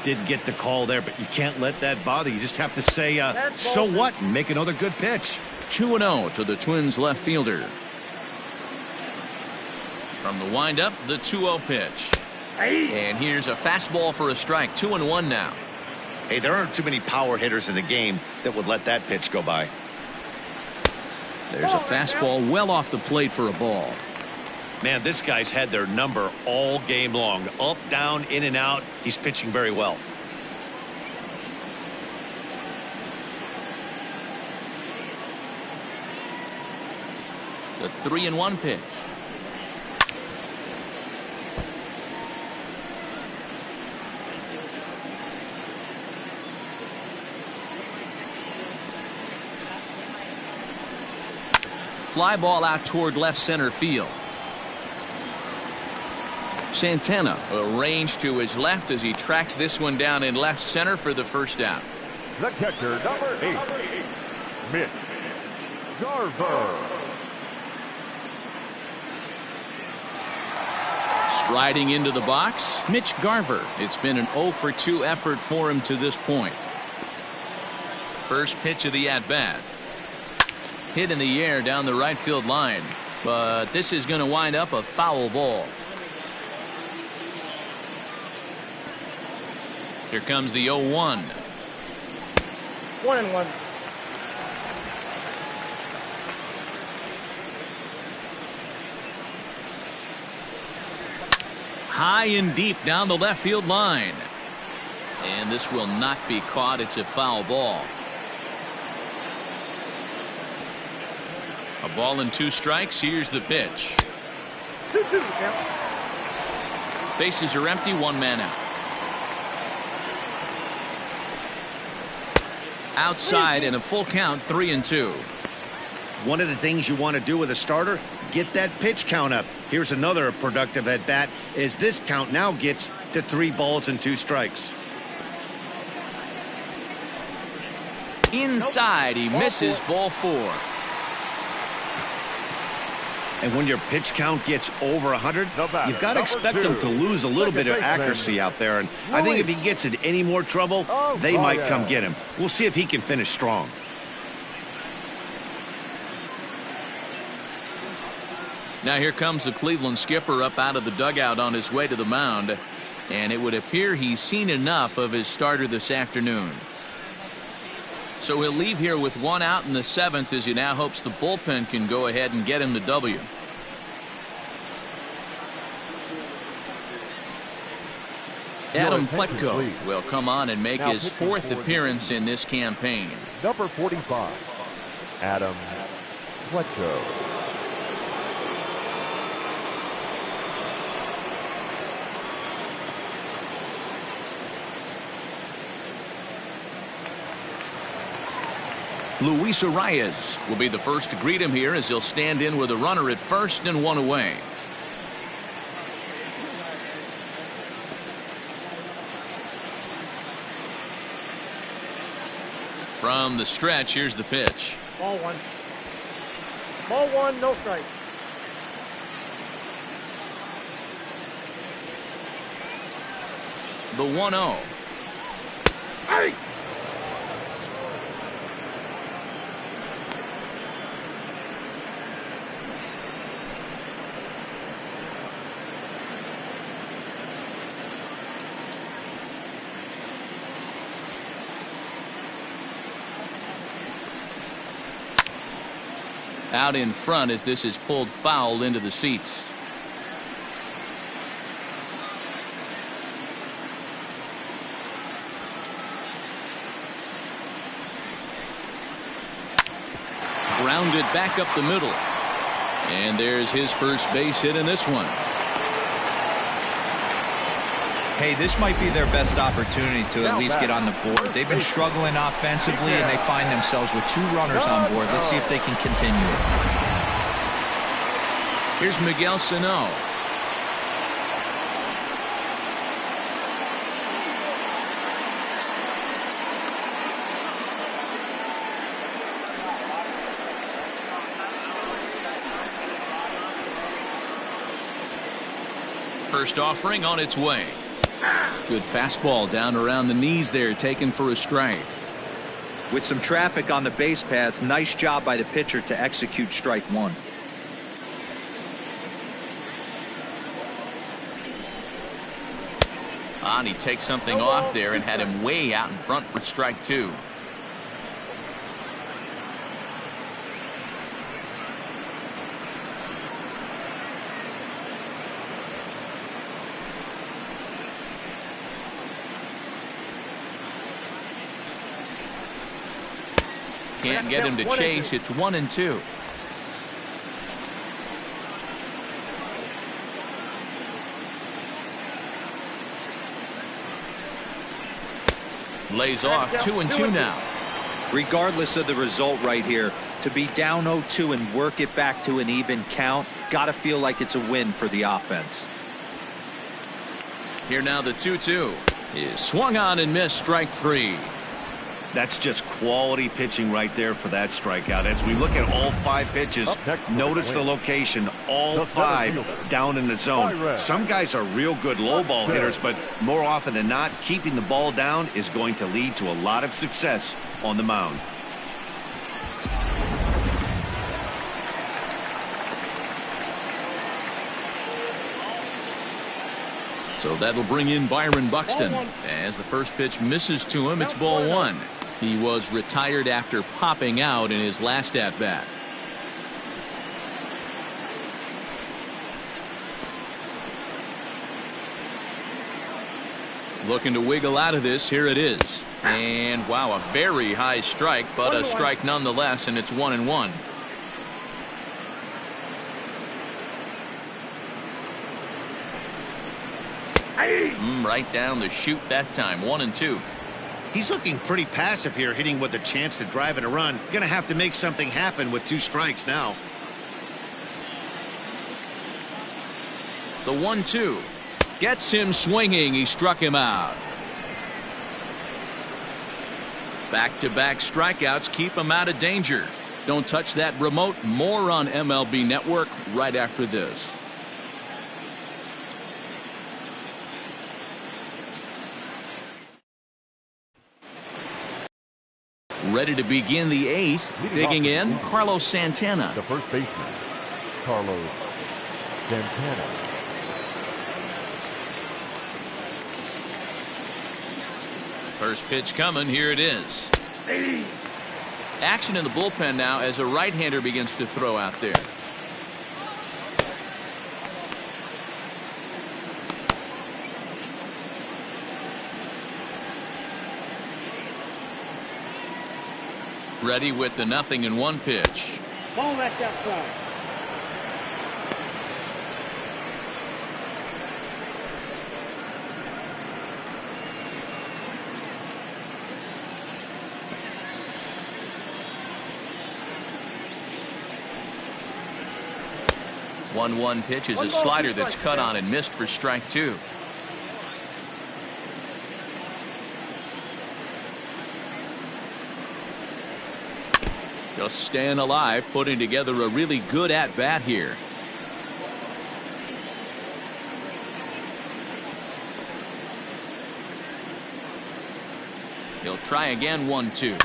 Did get the call there, but you can't let that bother. You just have to say, so what, and make another good pitch. 2-0 to the Twins left fielder. From the windup, the 2-0 pitch. And here's a fastball for a strike. 2-1 now. Hey, there aren't too many power hitters in the game that would let that pitch go by. There's a fastball well off the plate for a ball. Man, this guy's had their number all game long. Up, down, in and out. He's pitching very well. The 3-1 pitch. Fly ball out toward left center field. Santana arranged to his left as he tracks this one down in left center for the first out. The catcher, number 8, Mitch Garver. Striding into the box, Mitch Garver. It's been an 0 for 2 effort for him to this point. First pitch of the at-bat. Hit in the air down the right field line, but this is going to wind up a foul ball. Here comes the 0-1. 1-1. high and deep down the left field line. And this will not be caught. It's a foul ball. A ball and 2 strikes. Here's the pitch. 2-2 count. Bases are empty. 1 man out. Outside and a full count. 3-2. One of the things you want to do with a starter, get that pitch count up. Here's another productive at bat as this count now gets to 3 balls and 2 strikes. Inside, he misses. Ball 4. And when your pitch count gets over 100, you've got to expect them to lose a little bit of accuracy out there. And I think if he gets in any more trouble, they might come get him. We'll see if he can finish strong. Now here comes the Cleveland skipper up out of the dugout on his way to the mound. And it would appear he's seen enough of his starter this afternoon. So he'll leave here with 1 out in the 7th as he now hopes the bullpen can go ahead and get him the W. Adam Pletko will come on and make his 4th appearance in this campaign. Number 45, Adam Pletko. Luis Arias will be the first to greet him here as he'll stand in with a runner at first and 1 away. From the stretch, here's the pitch. Ball 1. Ball 1, no strike. The 1-0. Hey! Out in front as this is pulled foul into the seats. Grounded back up the middle. And there's his first base hit in this one. Hey, this might be their best opportunity to at least get on the board. They've been struggling offensively, and they find themselves with 2 runners on board. Let's see if they can continue it. Here's Miguel Sano. First offering on its way. Good fastball down around the knees there, taken for a strike. With some traffic on the base paths, nice job by the pitcher to execute strike 1. And he takes something off there and had him way out in front for strike 2. Can't get him to chase. It's 1-2. Lays off. 2-2 now. Regardless of the result right here, to be down 0-2 and work it back to an even count, gotta feel like it's a win for the offense. Here now the 2-2 is swung on and missed. Strike 3. That's just quality pitching right there for that strikeout. As we look at all 5 pitches, notice the location, all 5 down in the zone. Some guys are real good low ball hitters, but more often than not, keeping the ball down is going to lead to a lot of success on the mound. So that'll bring in Byron Buxton. As the first pitch misses to him, it's ball 1. He was retired after popping out in his last at-bat. Looking to wiggle out of this. Here it is. And wow, a very high strike, but a strike nonetheless, and it's 1-1. Right down the chute that time. 1-2. He's looking pretty passive here, hitting with a chance to drive in a run. Gonna have to make something happen with 2 strikes now. The 1-2 gets him swinging. He struck him out. Back-to-back strikeouts keep him out of danger. Don't touch that remote. More on MLB Network right after this. Ready to begin the 8th. Digging in, Carlos Santana. The first baseman, Carlos Santana. First pitch coming. Here it is. Action in the bullpen now as a right-hander begins to throw out there. Ready with the 0-1 pitch. Ball that's outside. One pitch is a slider that's cut on and missed for strike 2. Just staying alive, putting together a really good at-bat here. He'll try again. 1-2.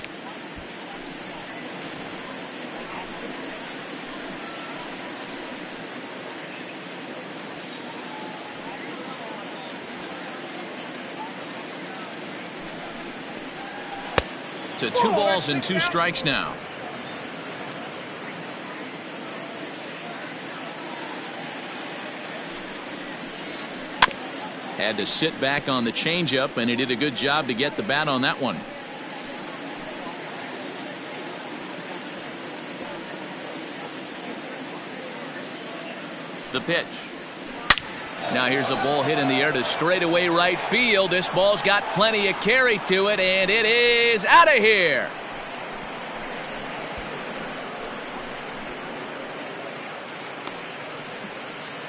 To 2 balls and 2 strikes now. Had to sit back on the changeup, and he did a good job to get the bat on that one. The pitch. Now here's a ball hit in the air to straightaway right field. This ball's got plenty of carry to it, and it is out of here.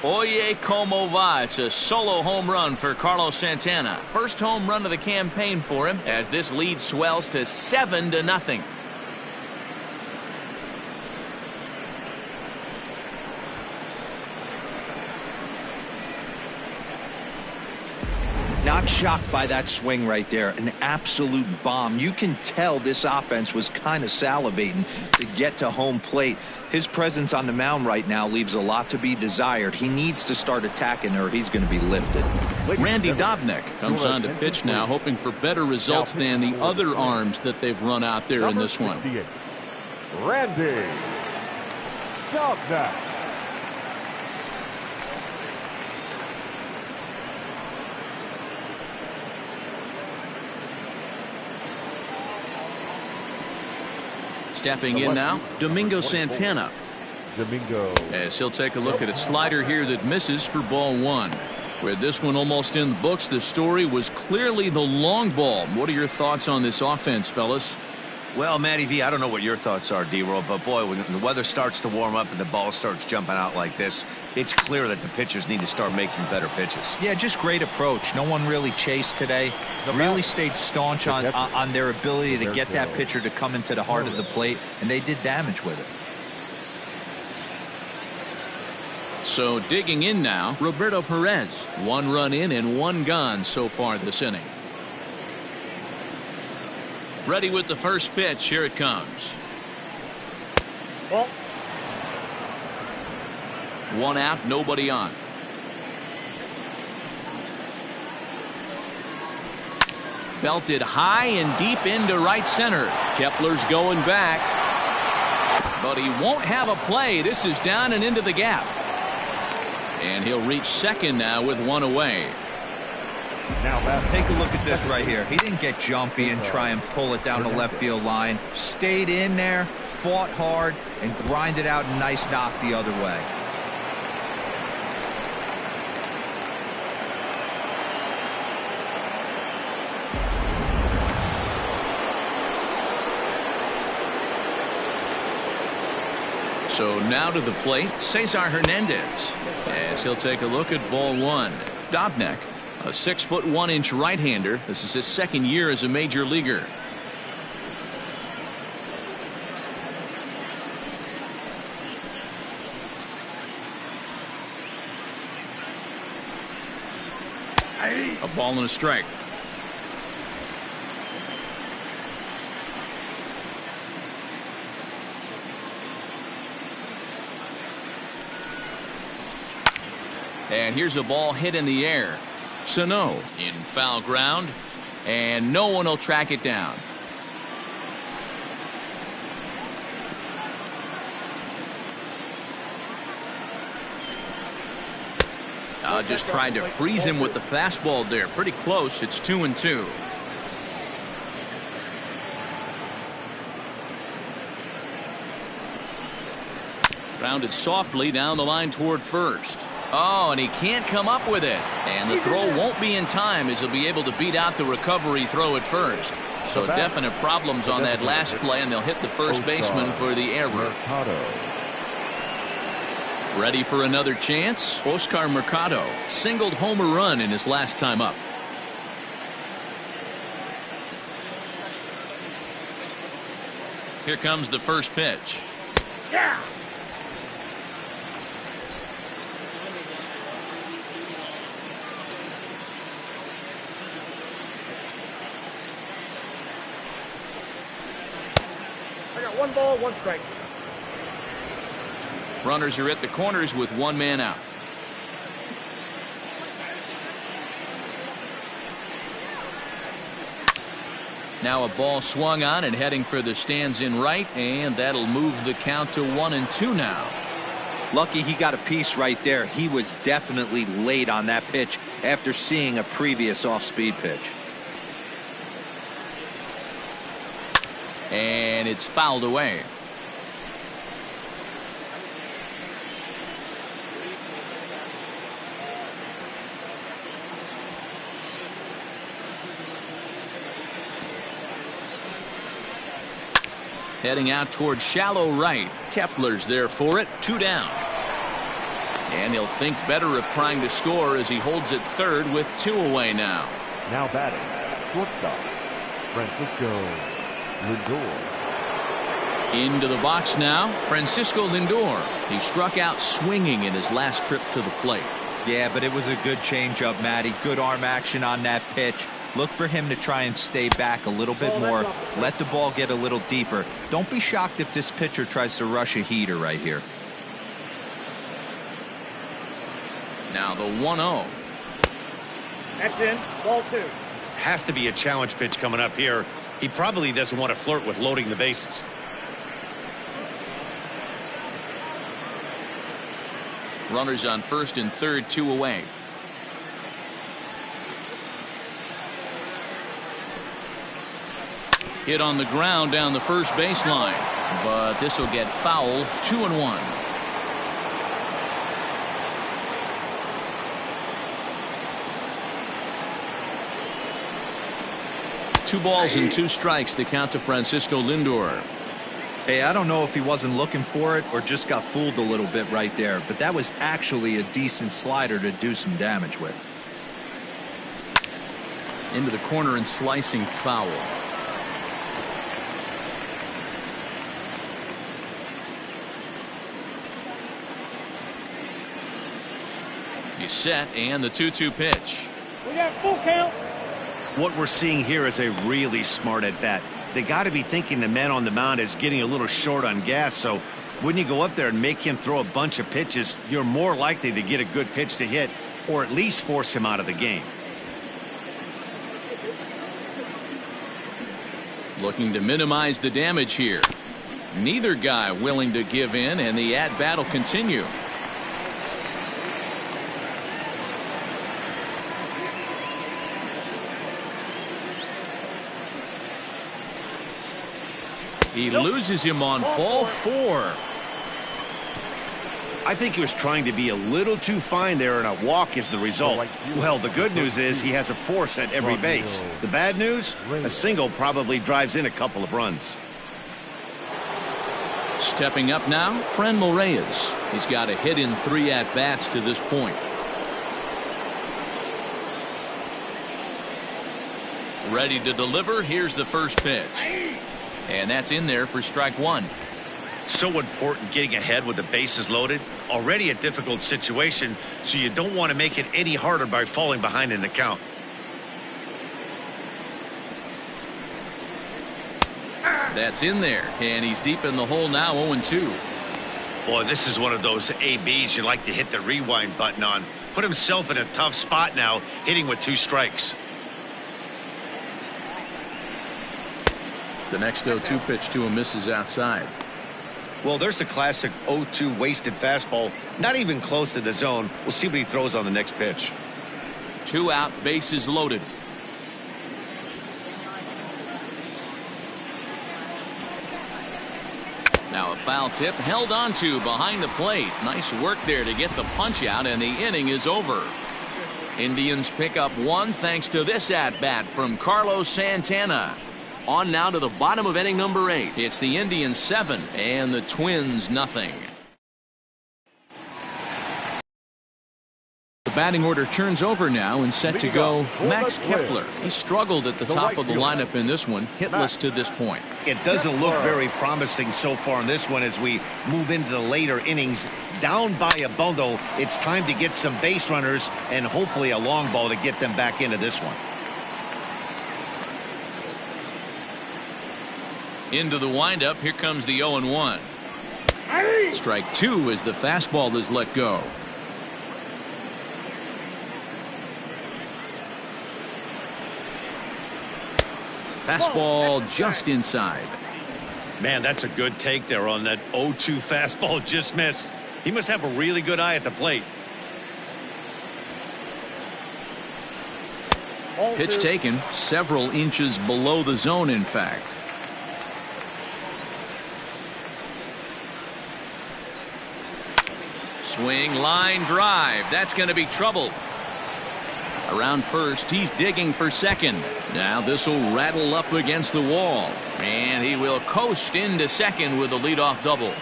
Oye como va. It's a solo home run for Carlos Santana. First home run of the campaign for him as this lead swells to 7-0. Not shocked by that swing right there. An absolute bomb. You can tell this offense was kind of salivating to get to home plate. His presence on the mound right now leaves a lot to be desired. He needs to start attacking or he's going to be lifted. Randy Dobnak comes on to pitch now, hoping for better results than the other arms that they've run out there in this one. Randy Dobnak. Stepping in now, Domingo Santana. Domingo. As he'll take a look at a slider here that misses for ball 1. With this one almost in the books, the story was clearly the long ball. What are your thoughts on this offense, fellas? Well, Matty V, I don't know what your thoughts are, D-Roll, but boy, when the weather starts to warm up and the ball starts jumping out like this, it's clear that the pitchers need to start making better pitches. Yeah, just great approach. No one really chased today. Really stayed staunch on their ability to get that pitcher to come into the heart of the plate, and they did damage with it. So digging in now, Roberto Perez. 1 run in and 1 gone so far this inning. Ready with the first pitch. Here it comes. Ball. 1 out, nobody on. Belted high and deep into right center. Kepler's going back, but he won't have a play. This is down and into the gap, and he'll reach second now with 1 away. Now batting. Take a look at this right here. He didn't get jumpy and try and pull it down the left field line. Stayed in there, fought hard, and grinded out a nice knock the other way. So now to the plate, Cesar Hernandez, as he'll take a look at ball one. Dobnak, a 6'1" right-hander. This is his second year as a major leaguer. A ball and a strike. And here's a ball hit in the air. Sano in foul ground, and no one will track it down. Just tried to freeze him with the fastball there. Pretty close. It's 2-2. Grounded softly down the line toward first. Oh, and he can't come up with it. And the throw won't be in time as he'll be able to beat out the recovery throw at first. So definite problems on that last play, and they'll hit the first baseman for the error. Ready for another chance? Oscar Mercado singled home a run in his last time up. Here comes the first pitch. Yeah. I got 1 ball, 1 strike. Runners are at the corners with 1 man out. Now a ball swung on and heading for the stands in right, and that'll move the count to 1-2 now. Lucky he got a piece right there. He was definitely late on that pitch after seeing a previous off-speed pitch. And it's fouled away. Heading out toward shallow right. Kepler's there for it. 2 down. And he'll think better of trying to score as he holds it third with 2 away now. Now batting, shortstop, Francisco Lindor. Into the box now, Francisco Lindor. He struck out swinging in his last trip to the plate. Yeah, but it was a good changeup, Matty. Good arm action on that pitch. Look for him to try and stay back a little bit more. Let the ball get a little deeper. Don't be shocked if this pitcher tries to rush a heater right here. Now the 1-0. That's in. Ball 2. Has to be a challenge pitch coming up here. He probably doesn't want to flirt with loading the bases. Runners on first and third, 2 away. Hit on the ground down the first baseline, but this will get foul. 2-1. Two balls and 2 strikes to count to Francisco Lindor. Hey, I don't know if he wasn't looking for it or just got fooled a little bit right there, but that was actually a decent slider to do some damage with. Into the corner and slicing foul. He's set, and the 2-2 pitch. We got full count. What we're seeing here is a really smart at bat. They got to be thinking the man on the mound is getting a little short on gas, so when you go up there and make him throw a bunch of pitches, you're more likely to get a good pitch to hit or at least force him out of the game. Looking to minimize the damage here. Neither guy willing to give in, and the at-bat will continue. He loses him on ball 4. I think he was trying to be a little too fine there, and a walk is the result. Well, the good news is he has a force at every base. The bad news, a single probably drives in a couple of runs. Stepping up now, Franmil Reyes. He's got a hit in 3 at-bats to this point. Ready to deliver. Here's the first pitch. And that's in there for strike 1. So important getting ahead with the bases loaded. Already a difficult situation, so you don't want to make it any harder by falling behind in the count. That's in there, and he's deep in the hole now, 0-2. Boy, this is one of those ABs you like to hit the rewind button on. Put himself in a tough spot now, hitting with 2 strikes. The next 0-2 pitch to him misses outside. Well, there's the classic 0-2 wasted fastball. Not even close to the zone. We'll see what he throws on the next pitch. 2 out, bases loaded. Now a foul tip held onto behind the plate. Nice work there to get the punch out, and the inning is over. Indians pick up 1 thanks to this at-bat from Carlos Santana. On now to the bottom of inning number 8. It's the Indians 7 and the Twins nothing. The batting order turns over now and set to go Max Kepler. He struggled at the top of the lineup in this one, hitless to this point. It doesn't look very promising so far in this one as we move into the later innings. Down by a bundle, it's time to get some base runners and hopefully a long ball to get them back into this one. Into the windup, here comes the 0-1. Strike 2 as the fastball is let go. Fastball just inside. Man, that's a good take there on that 0-2 fastball just missed. He must have a really good eye at the plate. Pitch taken several inches below the zone, in fact. Swing, line drive. That's going to be trouble. Around first, he's digging for second. Now this will rattle up against the wall. And he will coast into second with a leadoff double.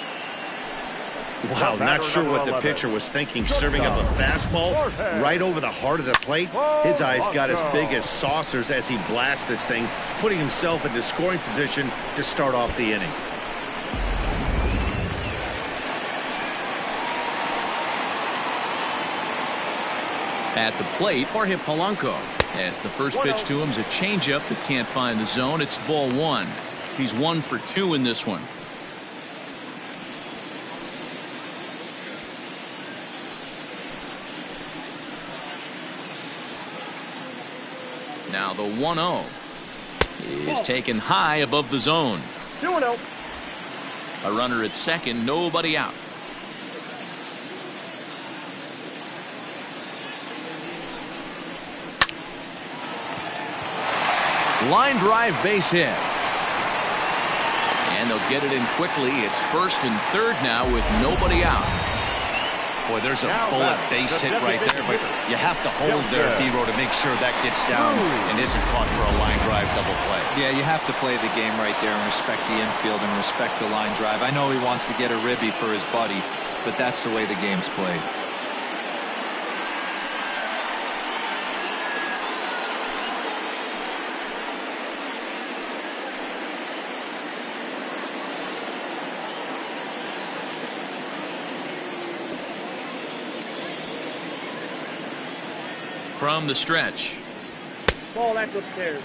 Wow, not sure what the pitcher was thinking, serving up a fastball right over the heart of the plate. His eyes got as big as saucers as he blasts this thing, putting himself into scoring position to start off the inning. At the plate, Jorge Polanco. As the first pitch to him is a changeup that can't find the zone. It's ball 1. He's 1 for 2 in this one. Now the 1-0 is taken high above the zone. 2-0. A runner at second, nobody out. Line drive base hit. And they'll get it in quickly. It's first and third now with nobody out. Boy, there's a bullet base hit right there, but you have to hold there, D-Row, to make sure that gets down and isn't caught for a line drive double play. Yeah, you have to play the game right there and respect the infield and respect the line drive. I know he wants to get a ribby for his buddy, but that's the way the game's played. From the stretch. Ball, that's upstairs.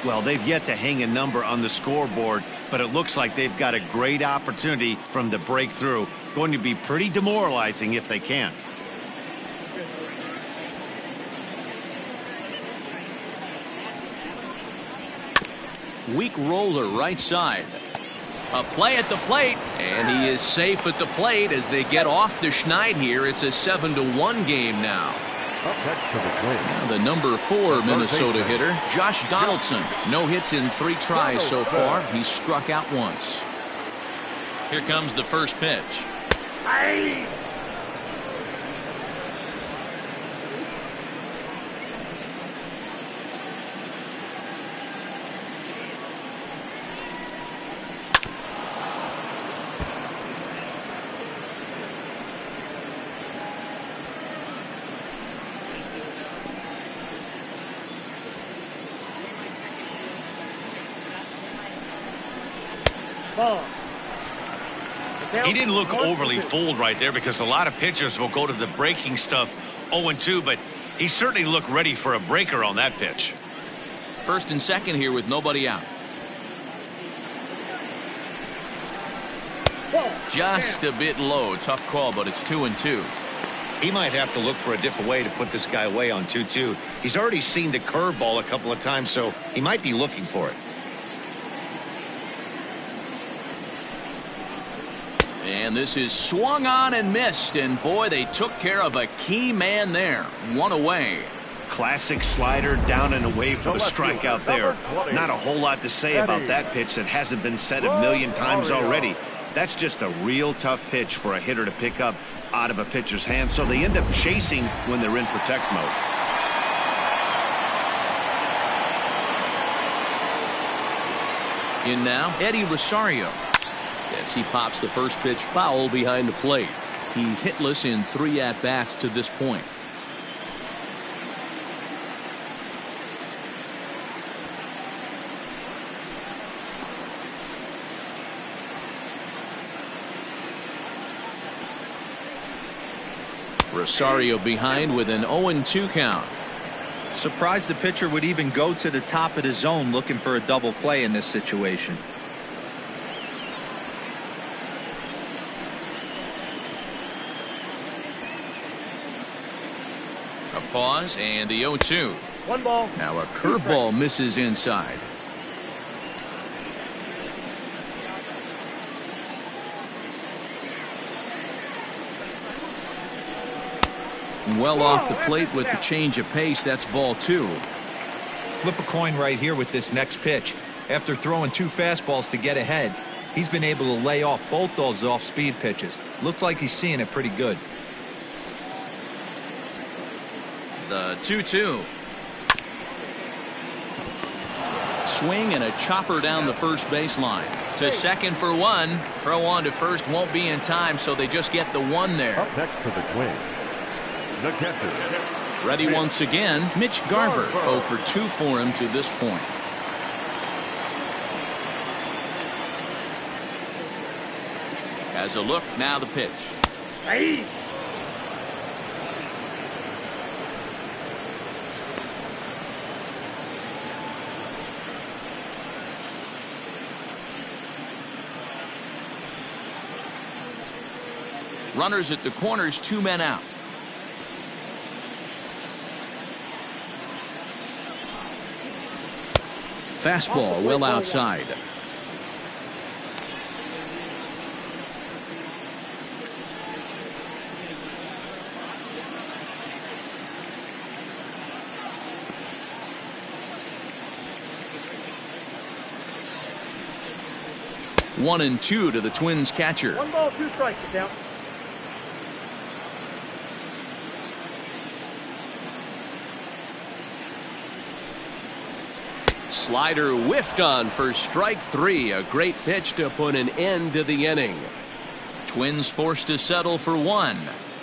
Well, they've yet to hang a number on the scoreboard, but it looks like they've got a great opportunity from the breakthrough. Going to be pretty demoralizing if they can't. Weak roller right side. A play at the plate, and he is safe at the plate as they get off the Schneid here. It's a 7-1 game now. Up next to the plate. Now the number 4 Minnesota hitter, Josh Donaldson. No hits in 3 tries so far. He's struck out once. Here comes the first pitch. Aye. Ball. He didn't look overly fooled right there because a lot of pitchers will go to the breaking stuff 0-2, but he certainly looked ready for a breaker on that pitch. First and second here with nobody out. Just a bit low. Tough call, but it's 2-2. He might have to look for a different way to put this guy away on 2-2. He's already seen the curveball a couple of times, so he might be looking for it. And this is swung on and missed, and boy, they took care of a key man there. 1 away. Classic slider down and away for the strikeout there. Not a whole lot to say about that pitch that hasn't been said a million times already. That's just a real tough pitch for a hitter to pick up out of a pitcher's hand, so they end up chasing when they're in protect mode. In now, Eddie Rosario. As he pops the first pitch foul behind the plate. He's hitless in 3 at-bats to this point. Rosario behind with an 0-2 count. Surprised the pitcher would even go to the top of the zone looking for a double play in this situation. A pause and the 0-2. 1 ball. Now a curveball misses inside. Well off the plate with the change of pace. That's ball 2. Flip a coin right here with this next pitch. After throwing 2 fastballs to get ahead, he's been able to lay off both those off-speed pitches. Looks like he's seeing it pretty good. The 2-2. Swing and a chopper down the first baseline. To second for 1. Throw on to first won't be in time, so they just get the 1 there. Up next for the Twins, the catcher. Ready once again, Mitch Garver. 0 for 2 for him to this point. As a look, now the pitch. Aye. Runners at the corners, 2 men out. Fastball well outside. One and 2 to the Twins catcher. 1 ball, 2 strikes. Down. Slider whiffed on for strike 3. A great pitch to put an end to the inning. Twins forced to settle for 1.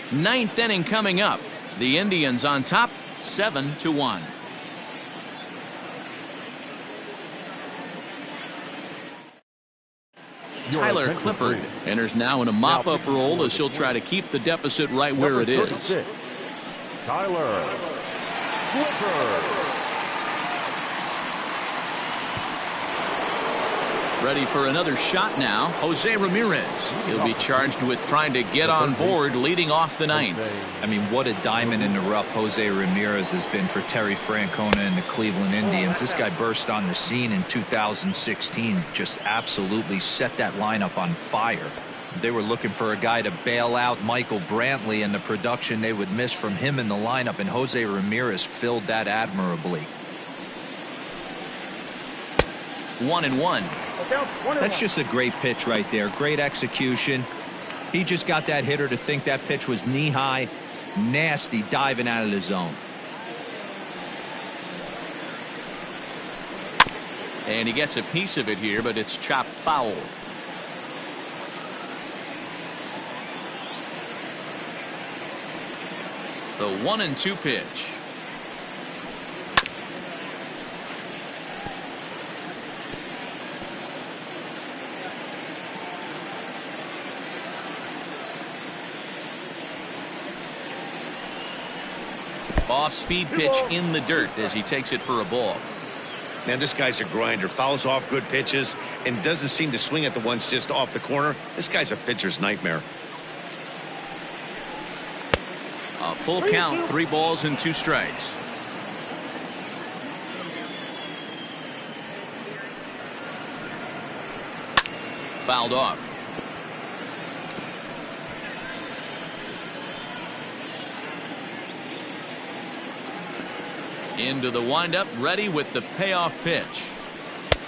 9th inning coming up. The Indians on top 7-1. Tyler Clippard enters now in a mop-up role as he'll try to keep the deficit right where it is. Tyler Clippard. Ready for another shot now. Jose Ramirez. He'll be charged with trying to get on board leading off the 9th. I mean, what a diamond in the rough Jose Ramirez has been for Terry Francona and the Cleveland Indians. This guy burst on the scene in 2016, just absolutely set that lineup on fire. They were looking for a guy to bail out Michael Brantley and the production they would miss from him in the lineup, and Jose Ramirez filled that admirably. 1-1. That's just a great pitch right there. Great execution. He just got that hitter to think that pitch was knee-high. Nasty diving out of the zone. And he gets a piece of it here, but it's chopped foul. The 1-2 pitch. Off-speed pitch in the dirt as he takes it for a ball. Man, this guy's a grinder. Fouls off good pitches and doesn't seem to swing at the ones just off the corner. This guy's a pitcher's nightmare. A full count, 3 balls and 2 strikes. Fouled off. Into the windup, ready with the payoff pitch.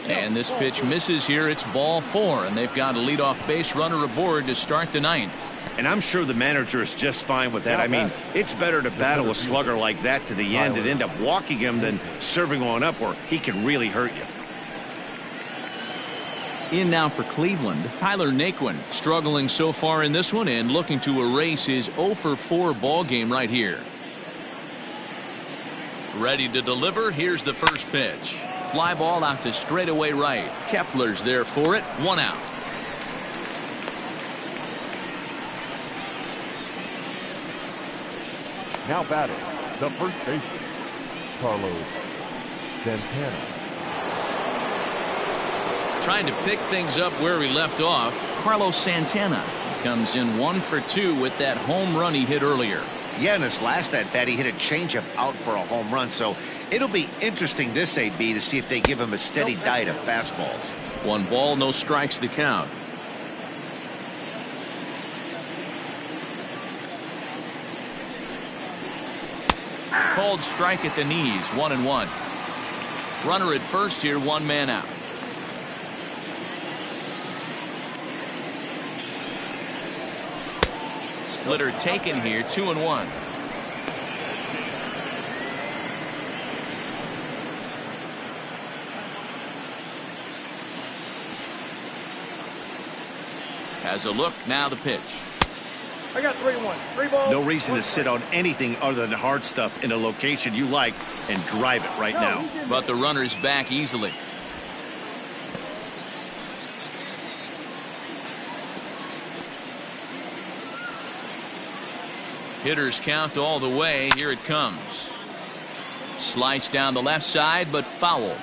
And this pitch misses here. It's ball 4, and they've got a leadoff base runner aboard to start the 9th. And I'm sure the manager is just fine with that. I mean, it's better to battle a slugger like that to the end and end up walking him than serving on up where he can really hurt you. In now for Cleveland, Tyler Naquin, struggling so far in this one and looking to erase his 0-for-4 ball game right here. Ready to deliver. Here's the first pitch. Fly ball out to straightaway right. Kepler's there for it. 1 out. Now batting, the first baseman, Carlos Santana. Trying to pick things up where he left off. Carlos Santana comes in 1 for 2 with that home run he hit earlier. Yeah, in his last at bat, he hit a changeup out for a home run. So it'll be interesting this AB to see if they give him a steady diet of fastballs. 1 ball, no strikes to count. Called strike at the knees, 1-1. Runner at first here, 1 man out. Splitter taken here, 2-1. Has a look, now the pitch. I got 3-1. 3 balls. No reason to sit on anything other than hard stuff in a location you like and drive it right now. But the runner's back easily. Hitters count all the way. Here it comes. Slice down the left side, but foul.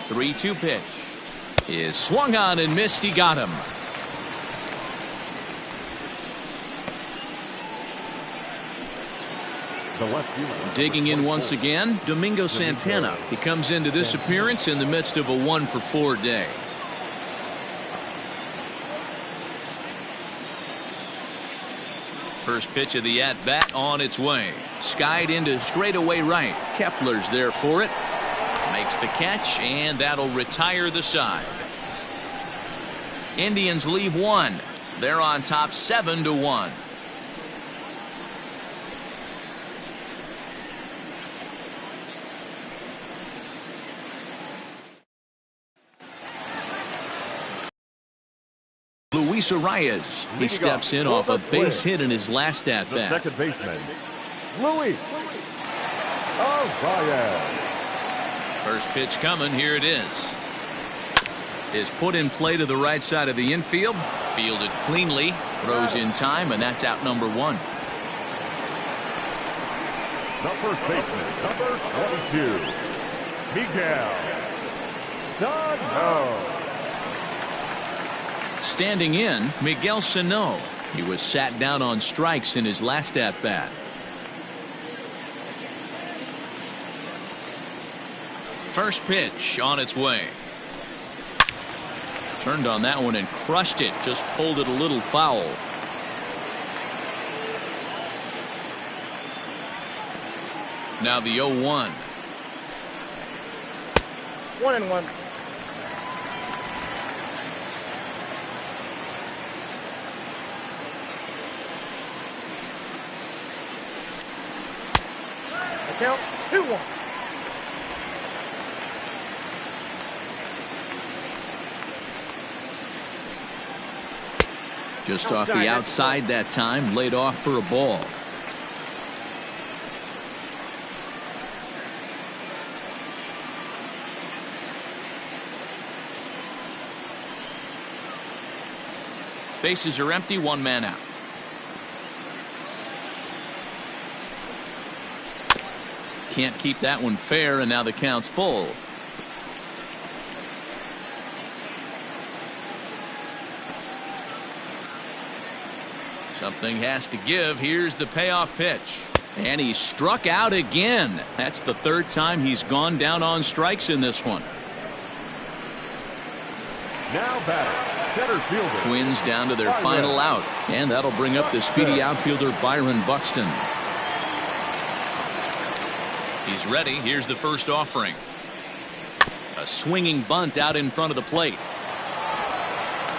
The 3-2 pitch is swung on and missed. He got him. Digging in once again, Domingo Santana. He comes into this appearance in the midst of a 1-for-4 day. First pitch of the at-bat on its way. Skied into straightaway right. Kepler's there for it. Makes the catch, and that'll retire the side. Indians leave 1. They're on top 7-1. Luis Arias. He steps in off a base hit in his last at bat. Second baseman, Luis Arias. First pitch coming. Here it is. Is put in play to the right side of the infield. Fielded cleanly. Throws in time, and that's out number 1. The first baseman, number 22, Miguel Sano. Standing in, Miguel Sano. He was sat down on strikes in his last at bat. First pitch on its way. Turned on that one and crushed it. Just pulled it a little foul. Now the 0-1. 1-1. Count 2-1. Just off the outside that time, laid off for a ball. Bases are empty, one man out. Can't keep that one fair, and now the count's full. Something has to give. Here's the payoff pitch. And he struck out again. That's the third time he's gone down on strikes in this one. Now batter, center fielder. Twins down to their final out. And that'll bring up the speedy outfielder Byron Buxton. He's ready. Here's the first offering. A swinging bunt out in front of the plate.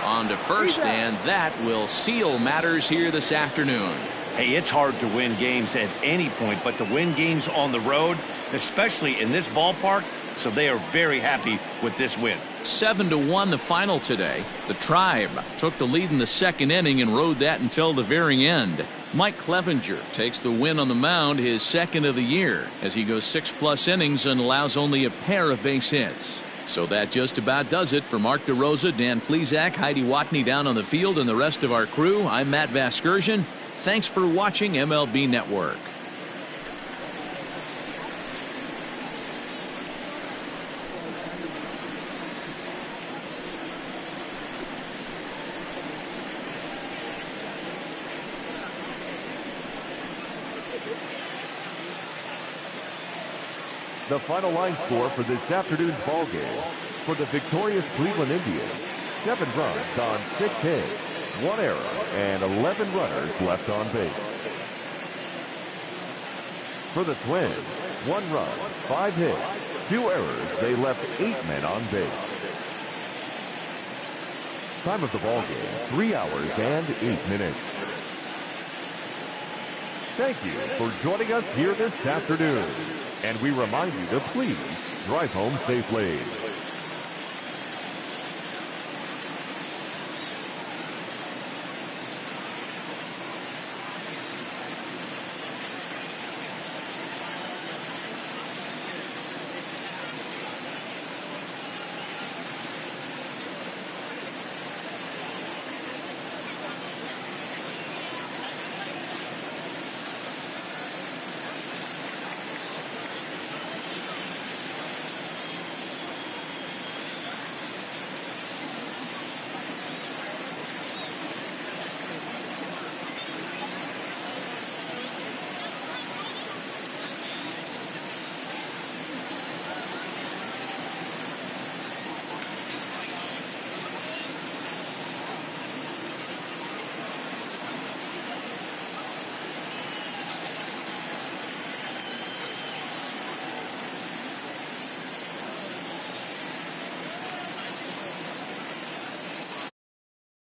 On to first, and that will seal matters here this afternoon. Hey, it's hard to win games at any point, but to win games on the road, especially in this ballpark, so they are very happy with this win. 7-1 the final today. The Tribe took the lead in the second inning and rode that until the very end. Mike Clevenger takes the win on the mound, his second of the year, as he goes 6+ innings and allows only a pair of base hits. So that just about does it for Mark DeRosa, Dan Plesac, Heidi Watney down on the field, and the rest of our crew. I'm Matt Vasgersian. Thanks for watching MLB Network. The final line score for this afternoon's ball game. For the victorious Cleveland Indians, 7 runs on 6 hits, 1 error, and 11 runners left on base. For the Twins, 1 run, 5 hits, 2 errors. They left 8 men on base. Time of the ball game, 3 hours and 8 minutes. Thank you for joining us here this afternoon. And we remind you to please drive home safely.